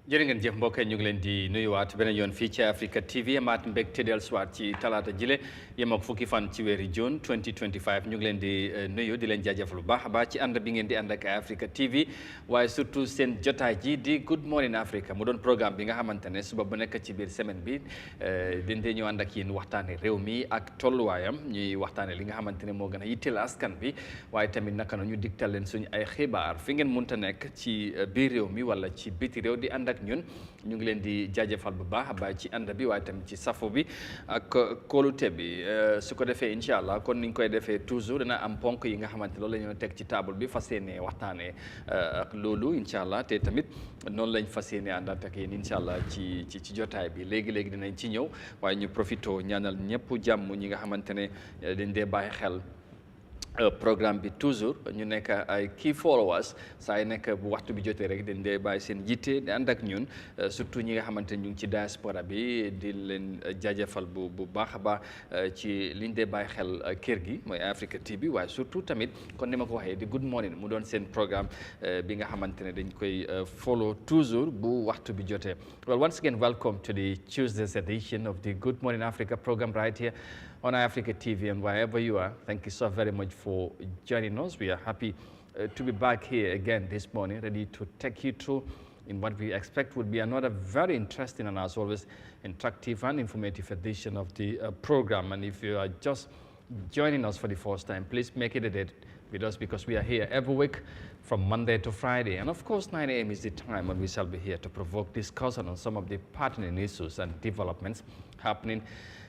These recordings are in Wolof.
jërë ngeen jëf mbokk ñu ngi leen di nuyuwaat beneen yoon fii ci Africa TV amaat mbégte dellusiwaat ci talaata jile yem ak fukki fan ci weeri June 2025 ñu ngi leen di nuyu di leen jaajëfal bu baax a baax ci ànd bi ngeen di ànd ak Eyeafrica TV waaye surtout seen jotaay ji di Good Morning Africa mu doon programme bi nga xamante ne suba bu nekk ci biir semaine bi dindee ñu ànd ak yéen waxtaane réew mi ak tolluwaayam ñuy waxtaane li nga xamante ne moo gën a yitteel askan bi waaye tamit naka na ñu digtal leen suñu ay xibaar fi ngeen munta nekk ci biir réew mi wala ci biti réew di ànd ak ñun ñu ngi leen di jaajëfal bu baax a baax ci ànd bi waaye tamit ci safo bi ak kóolute bi su ko defee incha allah kon ni ñu koy defee toujours dana am ponk yi nga xamante loolu la ñu teg ci table bi fas yéene waxtaanee ak loolu incha allah te tamit noonu lañ fas yéene àndaat ak yéen incha allah ci jotaay bi léegi dinañ ci ñëw waaye ñu profito ñaanal ñëpp jàmm ñi nga xamante ne dañ dee bàyyi xel. Programme bi toujours ñu nekk ay key followers saa yi nekk bu waxtu bi jotee rek dañ dee bàyyi seen yitte di ànd ak ñun surtout ñi nga xamante ñu ngi ci diaspora bi di leen jaajëfal bu baax a baax ci liñ dee bàyyi xel kër gi mooy Africa TV waaye surtout tamit kon ni ma ko waxee di Good Morning mu doon seen programme bi nga xamante ne dañ koy follow toujours bu waxtu bi jotee. Well, once again, welcome to the Tuesday's edition of the Good Morning Africa program right here on Eyeafrica TV, and wherever you are, thank you so very much for joining us. We are happy to be back here again this morning, ready to take you through in what we expect would be another very interesting and as always interactive and informative edition of the program. And if you are just joining us for the first time, please make it a date with us because we are here every week from Monday to Friday. And of course, 9 a.m. is the time when we shall be here to provoke discussion on some of the pertinent issues and developments happening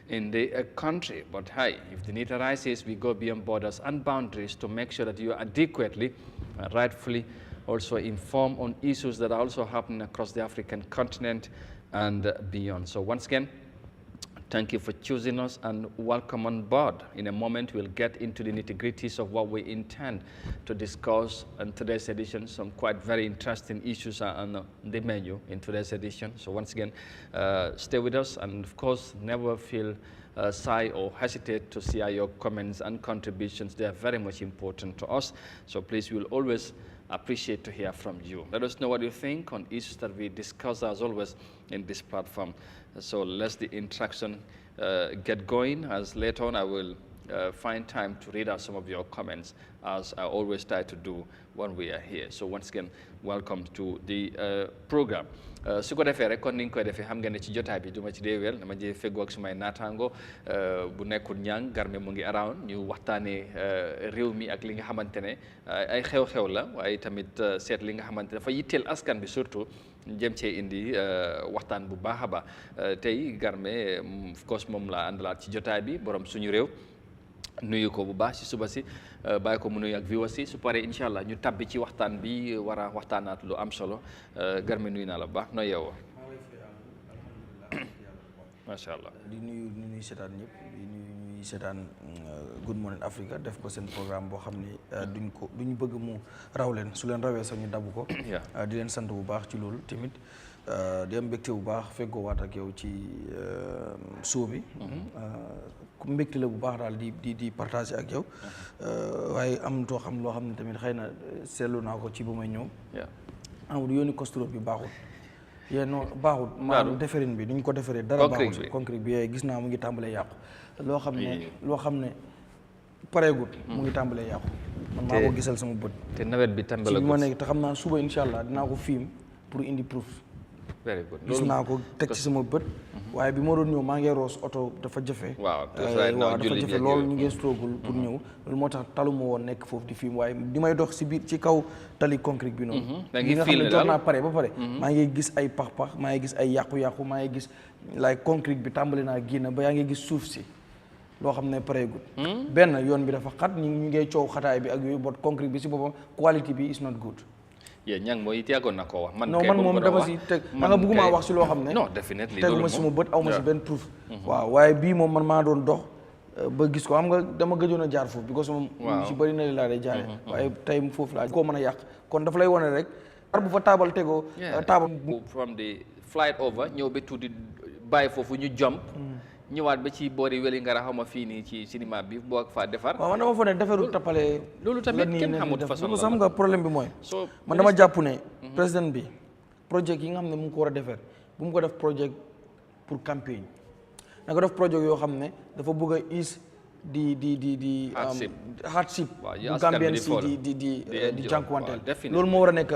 in the country. But hey, if the need arises, we go beyond borders and boundaries to make sure that you are adequately and rightfully also informed on issues that are also happening across the African continent and beyond. So once again, thank you for choosing us and welcome on board. In a moment, we'll get into the nitty-gritties of what we intend to discuss in today's edition. Some quite very interesting issues are on the menu in today's edition. So once again, stay with us and of course, never feel shy or hesitate to share your comments and contributions. They are very much important to us. So please, we'll always appreciate to hear from you. Let us know what you think on issues that we discuss as always in this platform. So let's the interaction get going, as later on I will find time to read out some of your comments as I always try to do when we are here. So once again, welcome to the program. Su ko defee rek kon ni ñu koy defee xam ngeen ne ci jotaay bi duma ci dee wel dama jee feggoo ak sumay naataango bu nekkul ñang Garme mu ngi around ñu waxtaanee réew mi ak li nga xamante ne ay xew-xew la waaye tamit seet li nga xamante ne dafa yitteel askan bi surtout jëm cee indi waxtaan bu baax a baax tey Garme of course moom la àndalaat ci jotaay bi borom suñu réew nuyu ko bu baax ci suba si bàyyi ko mu nuyu ak viewers si su paree incha allah ñu tabbi ci waxtaan bi war a waxtaanaat lu am solo Garme nuyu naa la bu baax noo yeewoo. macha allah di nuyu seetaan ñëpp di nuyu ñuy seetaan Good Morning Africa def ko seen programme boo xam ne duñ bëgg mu raw leen su leen rawee sax ñu dabu ko. di leen sant bu baax ci loolu tamit di am mbégte bu baax feggoo waat ak yow ci show bi. ku mbégte la bu baax daal di partager ak yow. waaye am loo xam ne tamit xëy na seetlu naa ko ci bu may ñëw. amul yooni costro bi baaxul. non baaxul maanaam defarin bi duñ ko defaree dara baaxul concret bi gis naa mu ngi tàmbalee yàqu loo xam ne pareegut mu ngi tàmbalee yàqu man maa ko gisal sama bët te nawet bi tàmbalee ci ma nekk te xam naa suba insha allah dinaa ko film pour indi proof gis naa ko teg ci sama bët waaye bi ma doon ñëw maa ngi roos oto dafa jafe dafa jafe loolu ñu ngi struggle pour ñëw loolu moo tax taluma woon nekk foofu di film waaye di may dox si biir ci kaw tali concret bi noonu li nga xam ne jot naa pare ba pare maa ngi gis ay pax-pax maa ngi gis ay yàqu-yàqu maa ngi gis concret bi tàmbali naa génn ba yaa ngi gis suuf si loo xam ne pareegut benn yoon bi dafa xat ñu ngay coow xataay bi ak yooyu bot concret bi si boppam quality bi is not good ñang mooy teegoon na ko wax man moom dama si teg nga bëgguma wax si loo xam ne non definitely tegu ma si sama bët aw ma si benn proof waaw waaye bii moom man maa doon dox ba gis ko xam nga dama gëjoon a jaar foofu because moom si bëri na li laa day jaare waaye tey foofu laa koo mën a yàq kon dafa lay wane rek ar bu fa taabal tegoo taabal from the flight over ñëw ba tuuti bàyyi foofu ñu jump ñëwaat ba ci boori Wellingara xaw ma fii nii ci cinéma bi boo ak faa defar. waaw man dama fa ne defaru tappale. loolu tamit kenn xamut façon la xam nga problème bi mooy. man dama jàpp ne président bi project yi nga xam ne mu ngi ko war a defar bu mu ko def project pour campagne na ko def project yoo xam ne dafa bëgg a is di hardship bu Gambien si di jànkuwanteel loolu moo war a nekk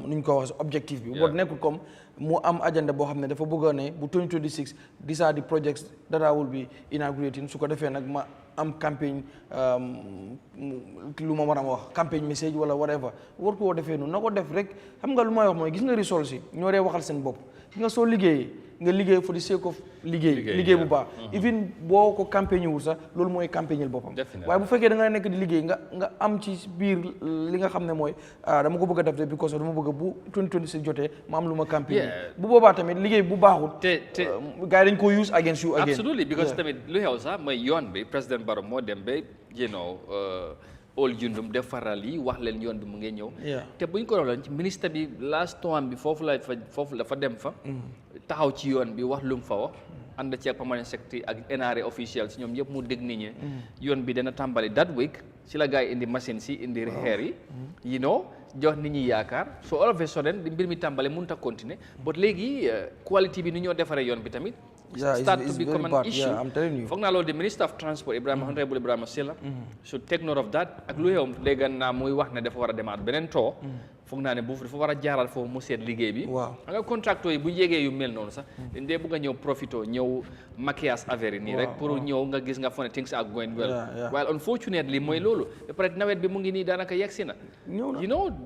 nu ñu ko wax objectif bi boo nekkul comme mu am agenda boo xam ne dafa bëgg a ne bu 2026 these are the projects that I will be inaugurating su ko defee nag ma am campagne lu ma war a wax campagne message wala whatever war koo defee noonu na ko def rek xam nga lu may wax mooy gis nga results yi ñoo dee waxal seen bopp gis nga soo liggéeyee nga liggéey for the sake of liggéey bu baax even boo ko campagne wul sax loolu mooy campagne boppam waaye bu fekkee da nga nekk di liggéey nga am ci biir li nga xam ne mooy dama ko bëgg a def de because dama bëgg bu 2026 jotee ma am lu ma campagne bu boobaa tamit liggéey bu baaxul te gars yi dañ ko use against you again absolutely because tamit lu xew sax mooy yoon bi président Barrow moo dem ba all jundum defaral yi wax leen yoon bi mu ngi ñëw te buñ ko doon ci ministre bi last time bi foofu la fa dem fa taxaw ci yoon bi wax lu mu fa wax ànd ci ak permanent secretary ak NRA official si ñoom yëpp mu dégg nit ñi yoon bi dana tàmbali that week si la gars yi indi machine si indi xeer yi jox nit ñi yaakaar so all of a sudden di mbir mi tàmbale mënut a continuer but léegi quality bi ni ñoo defaree yoon bi tamit start to become an issue foog naa loolu the Minister of Transport Honorable Ibrahima Silla should take note of that ak lu xew dégg naa muy wax ne dafa war a demaat beneen too foog naa ne bu dafa war a jaaral foofu mu seet liggéey bi nga contracteurs yi bu yégee yu mel noonu sax dañ dee bëgg a ñëw profito ñëw maquillage affaire yi nii rek pour ñëw nga gis nga foog ne things are going well while unfortunately mooy loolu ba pare nawet bi mu ngi nii daanaka yegsi na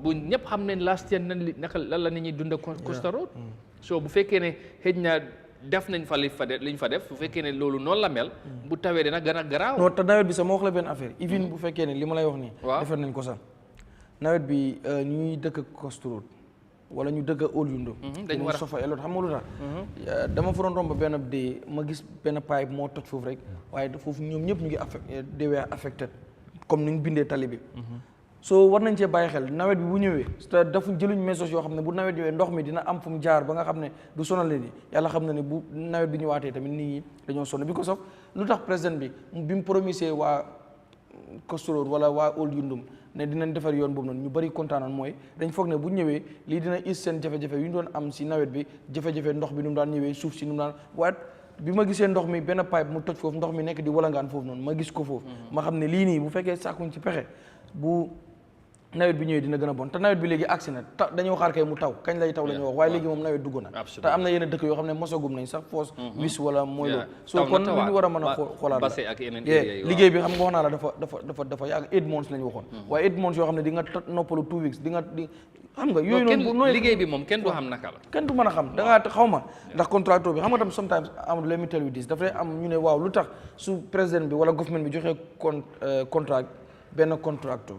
bu ñëpp xam ne last year naka lan la nit ñi dunda Costa Road so bu fekkee ne xëj na def nañ fa liñ fa def bu fekkee ne loolu noonu la mel bu tawee dina gën a garaaw non te nawet bi sax ma wax la benn affaire even bu fekkee ne li ma lay wax nii defar nañ ko sax nawet bi ñuy dëkk Costa Road wala ñu dëkk Old Yundum dañ war a sofa eloot xam nga lu tax dama fa doon romb benn dee ma gis benn pipe moo toj foofu rek waaye foofu ñoom ñëpp ñu ngi deewee affected comme ni ñu bindee tali bi so war nañ cee bàyyi xel nawet bi bu ñëwee te dafa jëluñ message yoo xam ne bu nawet ñëwee ndox mi dina am fu mu jaar ba nga xam ne du sonal leen yi yàlla xam na ne bu nawet bi ñëwaatee tamit nit ñi dañoo sonn bi ko sof lu tax président bi mu promisé waa Costa Road wala waa Old Yundum ne dinañ defar yoon boobu noonu ñu bëri kontaanoon mooy dañ foog ne bu ñëwee lii dina is seen jafe-jafe yu ñu doon am si nawet bi jafe-jafe ndox bi nu mu daan ñëwee suuf si nu mu daan waaye bi ma gisee ndox mi benn pipe mu toj foofu ndox mi nekk di walangaan foofu noonu ma gis ko foofu ma xam ne lii nii bu fekkee sàkkuñ ci pexe bu nawet bi ñëwee dina gën a bon te nawet bi léegi agsi na dañoo xaar kay mu taw kañ lay taw la ñu wax waaye léegi moom nawet dugg na te am na yenn dëkk yoo xam ne mosagum nañ sax foos wis wala mooy loolu soo kon lu ñu war a mën a xoolaat la liggéey bi xam nga wax naa la dafa yàgg 8 months lañu waxoon waaye 8 months yoo xam ne di nga noppalu 2 weeks di xam nga yooyu noonu liggéey bi moom kenn du xam naka la kenn du mën a xam da ngaa xaw ma ndax contracteur bi xam nga tam sometimes am let me tell you this dafay am ñu ne waaw lu tax su président bi wala government bi joxee contract benn contracteur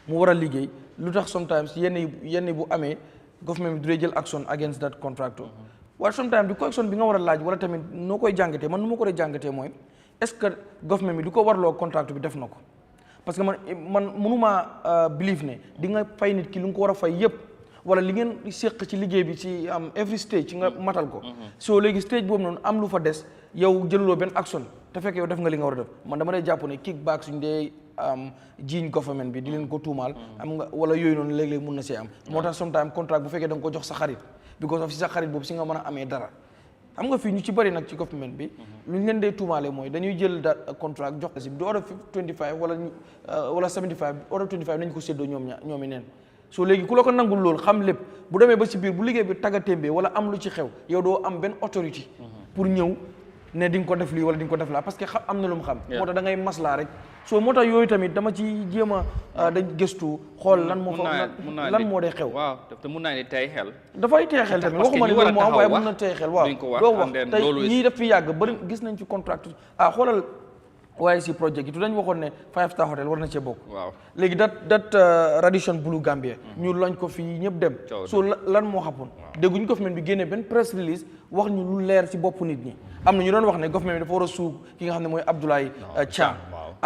mu war a liggéey lu tax sometimes yenn bu amee government bi du jël action against that contractor waaye sometimes di ko action bi nga war a laaj wala tamit noo koy jàngatee man nu ma ko dee jàngatee mooy est-ce que government bi du ko warloo contractor bi def na ko parce que man mënumaa believe ne di nga fay nit ki lu nga ko war a fay yëpp wala li ngeen séq ci liggéey bi ci am every stage ci nga matal ko soo léegi stage boobu noonu am lu fa des yow jëluloo benn action te fekk yow def nga li nga war a def man dama dee jàpp ne kickback suñ dee jiiñ government bi di leen ko tuumaal am nga wala yooyu noonu léeg-léeg mun na see am moo tax sometime contract bu fekkee da nga ko jox sa xarit because of si sa xarit boobu si nga mën a amee dara xam nga fii ñu ci bëri nag ci government bi lu ñu leen dee tuumaale mooy dañuy jël da contract jox si du order 25 wala 75 order 25 nañu ko séddoo ñoomi neen soo léegi ku la ko nangul loolu xam lépp bu demee ba si biir bu liggéey bi taggatémbee wala am lu ci xew yow doo am benn autorité pour ñëw ne di nga ko def lii wala di nga ko def laa parce que am na lu mu xam moo tax da ngay maslaa rek soo moo tax yooyu tamit dama ci jéem a dañ gëstu xool lan moo fa lan moo dee xew waaw te mun naa ne tey xel dafay tey xel tamit waxuma ne loolu moo am waaye mun na tey xel waaw doo wax tey ñii daf fi yàgg bëri gis nañ ci contract xoolal waaye si projet yi tu dañ waxoon ne 5-star hotel war na cee bokk léegi dat Radisson Blu Gambia ñu lañ ko fii ñëpp dem soo lan moo xapoon dégguñu government bi génnee benn press release wax ñu lu leer ci bopp nit ñi am na ñu doon wax ne government bi dafa war a suug ki nga xam ne mooy Abdoulaye Thiam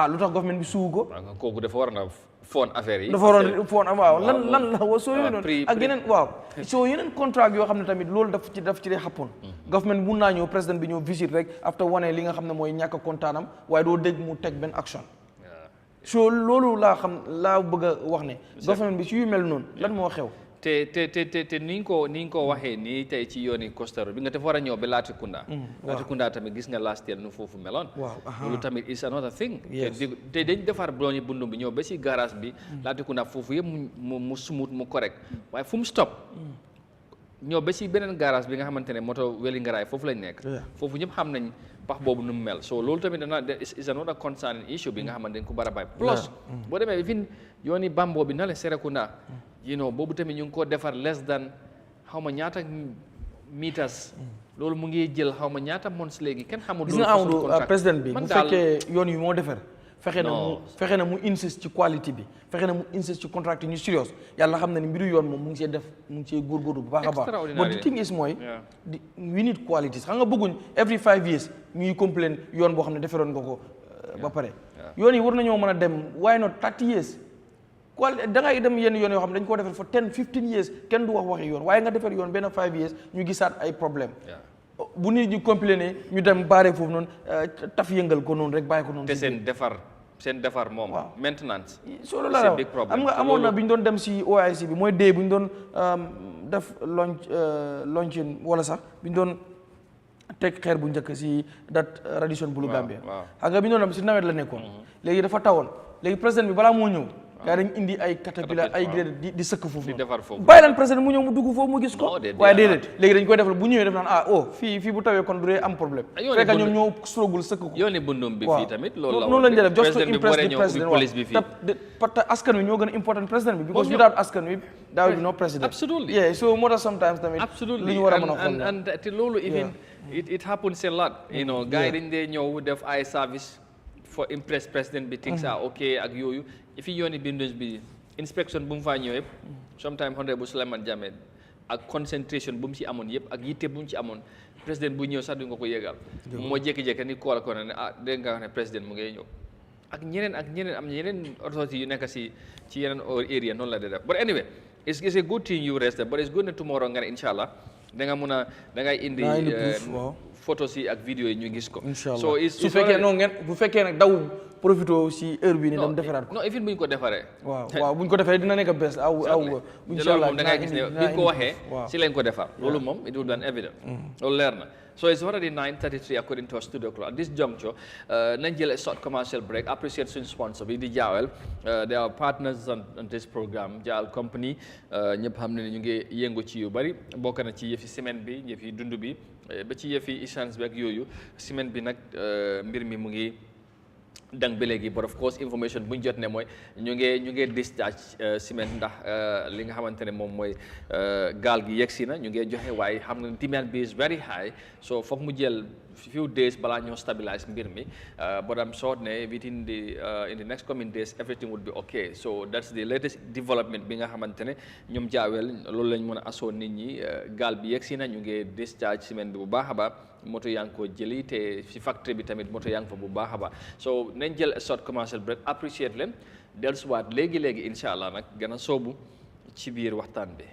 lu tax government bi suug ko kooku dafa war na foon affaire yi dafa waroon foon waaw lan la wa soo yooyu noonu ak yeneen waaw soo yeneen contrat yoo xam ne tamit loolu daf ci dee xappoon government mun naa ñëw président bi ñëw visite rek after wane li nga xam ne mooy ñàkk kontaanam waaye doo dégg mu teg benn action soo loolu laa bëgg a wax ne government bi ci yu mel noonu lan moo xew te ni nga ko waxee nii tey ci yooni Costa Road bi nga te war a ñëw ba Latrikunda tamit gis nga last year nu foofu meloon loolu tamit is another thing te dañ defar blooni bundum bi ñëw ba si garage bi Latrikunda foofu yëpp mu smooth mu correct waaye fu mu stop ñëw ba si beneen garage bi nga xamante ne moto Wellingara foofu lañ nekk foofu ñëpp xam nañ pax boobu nu mu mel so loolu tamit is another concern issue bi nga xamante ne ku bara bàyyi plus boo demee fin yooni Bamboo bi na le Serekunda boobu tamit ñu ngi ko defar less than xaw ma ñaata meters loolu mu ngi jël xaw ma ñaata months léegi kenn xamul. gis nga Amadou président bi bu fekkee yoon yi moo defar fexe na mu insist ci quality bi fexe na mu insist ci contract ñu serious yàlla xam na ni mbiru yoon moom mu ngi see def mu ngi see góorgóorlu bu baax a baax but the thing is mooy we need qualities xam nga bëgguñ every 5 years ñuy complain yoon boo xam ne defaroon nga ko ba pare yoon yi war nañoo mën a dem why not 30 years da ngay dem yenn yoon yoo xam ne dañ koo defar for 10-15 years kenn du wax waxi yoon waaye nga defar yoon benn 5 years ñu gisaat ay problème bu nit ñi complainer ñu dem baare foofu noonu taf yëngal ko noonu rek bàyyi ko noonu. te seen defar moom. maintenance. soo loolu la am nga amoon na bi ñu doon dem si OIC bi mooy dee bu ñu doon def launching wala sax bi ñu doon teg xeer bu njëkk si dat Radisson Blu Gambia. xam nga bi ñu doon dem si nawet la nekkoon. léegi dafa tawoon léegi président bi balaa moo ñëw. gaa dañ indi ay caterpillar ay grade di sëkk foofu bàyyi leen président mu ñëw mu dugg foofu mu gis ko waaye déedéet léegi dañ koy defal bu ñëwee def naan fii bu tawee kon du dee am problème fekk ñoom ñoo struggle sëkk ko yooni bundum bi fii tamit noonu lañ def just to impress the president parce que askan wi ñoo gën a important président bi because without askan wi there will be no president absolutely yeah so moo tax sometimes tamit lu ñu war a mën a xool and te loolu even it happens a lot gars yi dañ dee ñëw def ay service for impress president bi things are okay ak yooyu if yooni bindus bi inspection bu mu faa ñëw yëpp sometime honorable Souleymane Jammeh ak concentration bu mu ci amoon yëpp ak yitte bu mu ci amoon président bu ñëw sax du nga ko yëgal moo jékki-jékki ni kool ko ne dégg nga wax ne président mu ngay ñëw ak ñeneen am yeneen authority yu nekk ci yeneen area noonu la di def but anyway it's a good thing you rest but it's good ne tomorrow nga ne inshallah da nga mun a da ngay indi photos yi ak vidéo yi ñu gis ko so su fekkee noonu ngeen bu fekkee nag daw profité si heure bi ni dem defaraat ko non even bu ñu ko defaree waaw bu ñu ko defaree dina nekk best aw inshallah da ngay gis ne bi ñu ko waxee si lañ ko defar loolu moom it will be evident loolu leer na so it's already 9:33 according to our studio clock at this juncture nañ jël a short commercial break appreciate suñu sponsor bi di Jaawel they are partners on this program Jaawel company ñëpp xam ne ñu ngi yëngu ci yu bari bokk na ci yëfi ciment bi yëfi dund bi ba ci yëfi essence bi ak yooyu ciment bi nag mbir mi mu ngi dang ba léegi but of course information bu ñu jot ne mooy ñu ngi discharge ciment ndax li nga xamante ne moom mooy gaal gi yegsi na ñu ngi joxe waaye xam nga demand bi is very high so foog mu jël few days balaa ñoo stabilize mbir mi but I'm sure ne within in the next coming days everything would be okay so that's the latest development bi nga xamante ne ñoom Jaawel loolu lañ mën a asoo nit ñi gaal bi yegsi na ñu ngi discharge ciment bi bu baax a baax moto yaa ngi ko jëli te si factory bi tamit moto yaa ngi fa bu baax a baax so nañ jël short commercial break appreciate leen dellusiwaat léegi incha allah nag gën a soobu ci biir waxtaan bi.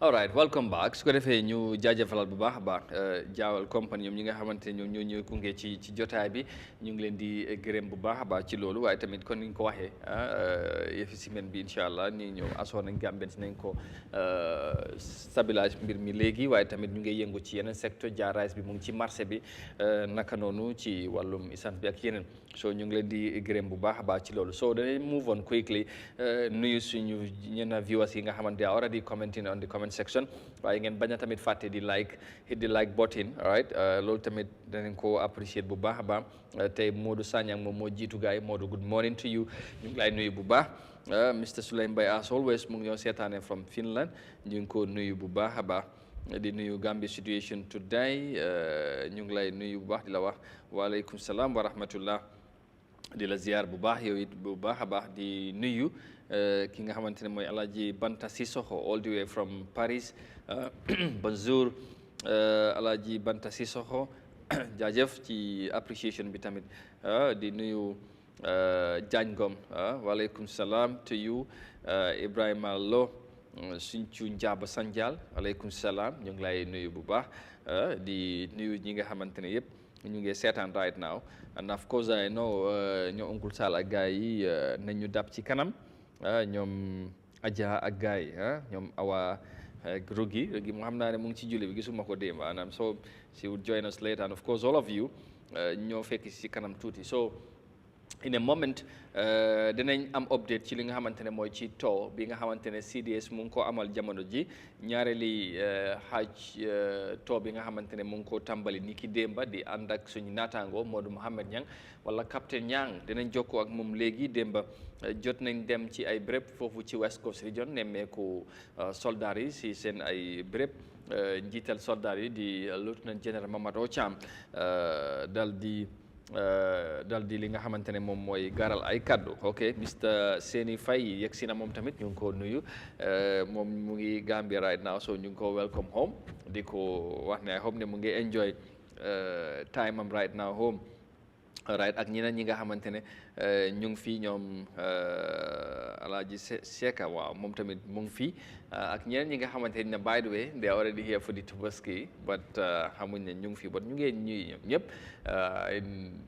all right welcome back su ko defee ñu jaajëfalal bu baax a baax jaawal compagnie ñoom ñi nga xamante ne ñoom ñoo gunge ci jotaay bi ñu ngi leen di gërëm bu baax a baax ci loolu waaye tamit kon ni nga ko waxee yëfi semaine bi incha allah nii ñëw asoo nañ Gambien si nañ ko stabilise mbir mi léegi waaye tamit ñu ngi yëngu ci yeneen secteur jaaraay bi mu ngi ci marché bi naka noonu ci wàllum essence bi ak yeneen so ñu ngi leen di gërëm bu baax a baax ci loolu so dañuy move on quickly nuyu suñu ñenn viewers yi nga xamante ne already commenting on the comment section waaye ngeen bañ a tamit fàtte di hit the like button all right loolu tamit danañ ko appreciate bu baax a baax tey Modou Sanyang moom moo jiitu gaay Modou good morning to you ñu ngi lay nuyu bu baax Mr. Sulaim Bay as always mu ngi ñoo seetaane from Finland ñu ngi ko nuyu bu baax a baax di nuyu Gambia situation today ñu ngi lay nuyu bu baax di la wax waaleykum salaam wa rahmatullah di la ziar bu baax yow it bu baax a baax di nuyu ki nga xamante ne mooy Alaaji Banta Sissoko all the way from Paris bonjour Alaaji Banta Sissoko jaajëf ci appreciation bi tamit di nuyu Diagne Ngom waaleykum salaam to you Ibrahima Lo Sinthiou Ndiaba Sandial waaleykum salaam ñu ngi lay nuyu bu baax di nuyu ñi nga xamante ne yëpp ñu ngi seetaan right now and of course I know ñoo Uncle Sall ak gars yi nañu dab ci kanam ñoom Adja ak gars yi ñoom Awa Rugi mu xam naa ne mu ngi ci julli bi gisuma ko démb and so she would join us later and of course all of you ñoo fekk ci kanam tuuti so in a moment dinañ am update ci li nga xamante ne mooy ci tour bi nga xamante ne CDS mu ngi ko amal jamono ji ñaareeli xaaj tour bi nga xamante ne mu ngi ko tàmbali ni ki démba di ànd ak suñu naataango Modou Mohamed Niang wala capitaine Niang dinañ jokkoo ak moom léegi démba jot nañ dem ci ay béréb foofu ci West Coast Region nemmeeku soldats yi si seen ay béréb njiital soldats yi di lieutenant général Mamadou Thiam dal di li nga xamante ne moom mooy garal ay kaddu ok Mr Seni Faye yegg si na moom tamit ñu ngi ko nuyu moom mu ngi Gambia right now so ñu ngi ko welcome home di ko wax ne I hope ne mu ngi enjoy time am right now home right ak ñeneen ñi nga xamante ne ñu ngi fii ñoom Alaaji Seka waaw moom tamit mu ngi fii ak ñeneen ñi nga xamante ne by the way they are already here for the Tabaski but xamuñ ne ñu ngi fii but ñu ngi ñuy ñëpp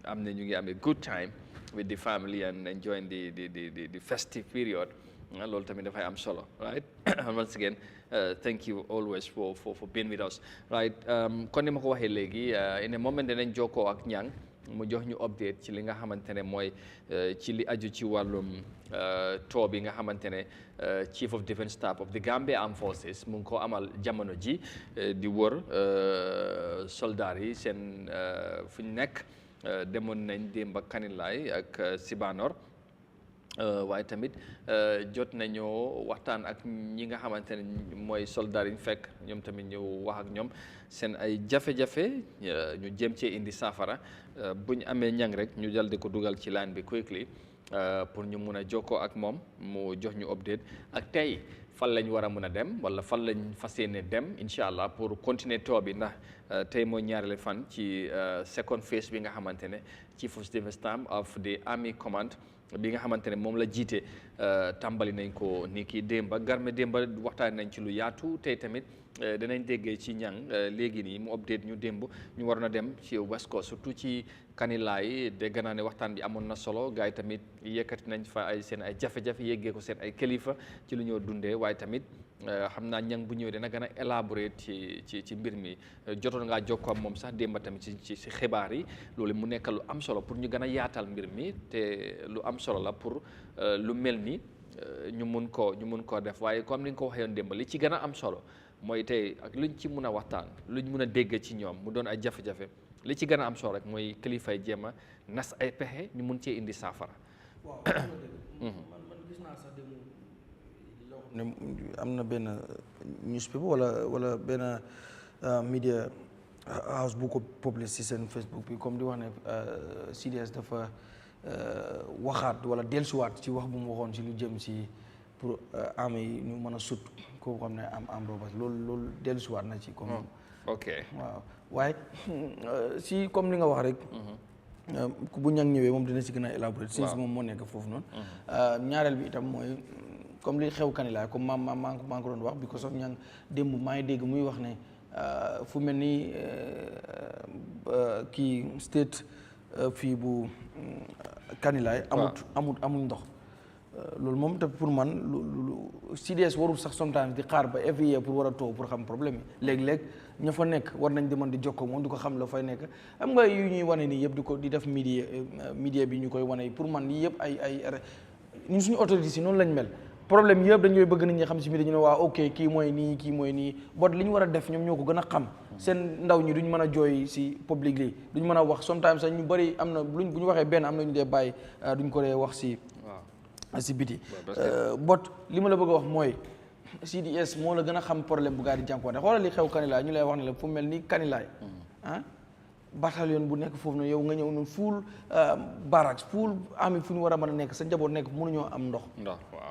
am na ñu ngi amee good time with the family and enjoying the festive period loolu tamit dafay am solo right once again thank you always for being with us right kon ni ma ko waxee léegi in a moment danañ jokkoo ak Niang mu jox ñu update ci li nga xamante ne mooy ci li aju ci wàllum tour bi nga xamante ne Chief of Defence Staff of the Gambia Armed Forces mu ngi ko amal jamono ji di wër soldats yi seen fu ñu nekk demoon nañ démb ak Kanilaay ak Sibanor waaye tamit jot nañoo waxtaan ak ñi nga xamante ne mooy soldats yi ñu fekk ñoom tamit ñu wax ak ñoom seen ay jafe-jafe ñu jëm cee indi saafara bu ñu amee Niang rek ñu dal di ko dugal ci line bi quickly pour ñu mun a jokkoo ak moom mu jox ñu update ak tey fan lañ war a mun a dem wala fan lañ fas yéene dem incha allah pour continuer tour bi ndax tey mooy ñaareelu fan ci second phase bi nga xamante ne Chief of Defence Staff of the Army Command bi nga xamante ne moom la jiite tàmbali nañ ko ni ki démba garme démba waxtaan nañ ci lu yaatu tey tamit danañ déggee ci Niang léegi nii mu update ñu démb ñu waroon a dem ci West Coast surtout ci Kanilaay dégg naa ne waxtaan bi amoon na solo gars yi tamit yëkkati nañ fa ay seen ay jafe-jafe yeggee ko seen ay kilifa ci lu ñoo dundee waaye tamit xam naa Niang bu ñëwee dina gën a élaborer ci mbir mi jotoon ngaa jokkoo ak moom sax démba tamit ci xibaar yi loolu mu nekk lu am solo pour ñu gën a yaatal mbir mi te lu am solo la pour lu mel ni ñu mun koo def waaye comme ni nga ko waxee yoon démb li ci gën a am solo mooy tey ak luñ ci mun a waxtaan luñ mun a dégg ci ñoom mu doon ay jafe-jafe li ci gën a am solo rek mooy kilifay jéem a nas ay pexe ñu mun cee indi saafara. waaw man gis naa sax dem loo xam ne am na benn newspaper wala benn media house bu ko publié ci seen Facebook bi comme di wax ne CDS dafa waxaat wala dellusiwaat ci wax bu mu waxoon ci lu jëm ci pour armée yi ñu mën a sut koo xam ne am robas loolu dellusiwaat na ci comme ok waaw waaye si comme li nga wax rek bu Niang ñëwee moom dina si gën a élaborer si moom moo nekk foofu noonu ñaareel bi itam mooy comme li xew Kanilai comme maa ngi ko doon wax because of ñang démb maa ngi dégg muy wax ne fu mel ni kii state fii bu Kanilai amul ndox loolu moom te pour man lu CDS warul sax sometimes di xaar ba every year pour war a toog pour xam problème yi léeg-léeg ña fa nekk war nañ di mën di jokkoo moom di ko xam la fay nekk am nga yu ñuy wane nii yëpp di def media bi ñu koy wane pour man lii yëpp ay ñun suñu autorités yi noonu lañ mel problème yëpp dañ koy bëgg nit ñi xam si biir ñu ne waa ok kii mooy nii bot li ñu war a def ñoom ñoo ko gën a xam seen ndaw ñi duñ mën a jooy si public li duñ mën a wax sometimes sax ñu bëri am na bu ñu waxee benn am na ñu dee bàyyi duñ ko dee wax si biti bot li ma la bëgg a wax mooy CDS moo la gën a xam problème bu gaa di jànkuwante xoolal li xew Kanilai ñu lay wax ne la fu mel ni Kanilai bataillon bu nekk foofu noonu yow nga ñëw noonu full barracks full army fu ñu war a mën a nekk sa njaboot nekk mënuñoo am ndox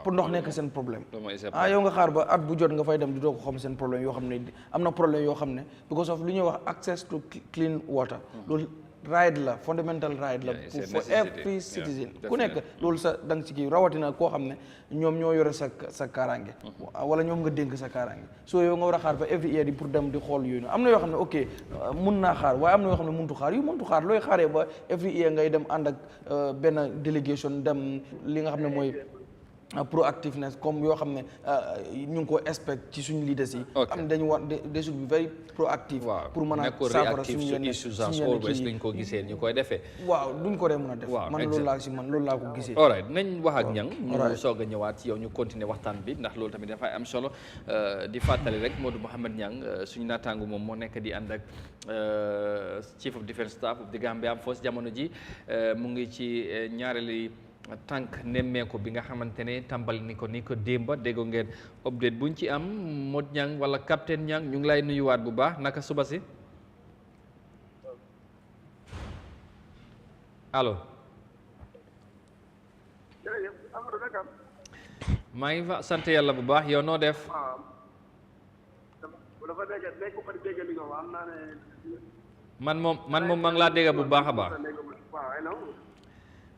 pour ndox nekk seen problème yow nga xaar ba at bu jot nga fay dem di doo ko xam seen problème yoo xam ne am na problème yoo xam ne because of lu ñuy wax access to clean water loolu right la fundamental right la for every citizen ku nekk loolu sa da nga ci kii rawatina koo xam ne ñoom ñoo yore sa kaaraange wala ñoom nga dénk sa kaaraange soo yow nga war a xaar ba every year di pour dem di xool yooyu am na yoo xam ne ok mun naa xaar waaye am na yoo xam ne muntu xaar yu muntu xaar looy xaaree ba every year ngay dem ànd ak benn délégation dem li nga xam ne mooy proactiveness comme yoo xam ne ñu ngi ko expect ci suñu leaders yi am ne dañu war they should be very proactive pour mën a saafara suñu yenn duñ ko gisee ñu koy defee waaw duñ ko dee mën a def man loolu laa ko gisee all right nañ wax ak ñang ñu soog a ñëwaat ci yow ñu continuer waxtaan bi ndax loolu tamit dafay am solo di fàttali rek Modou Mohamed Niang suñu naataangu moom moo nekk di ànd ak Chief of Defence Staff of the Gambia Armed Forces jamono ji mu ngi ci ñaareeli tànk nemmeeku bi nga xamante ne tàmbali ni ko démba déggoo ngeen update buñ ci am Mod Niang wala capitaine Niang ñu ngi lay nuyuwaat bu baax naka suba si allo maa ngi fa sant yàlla bu baax yow noo def man moom maa ngi laa dégg bu baax a baax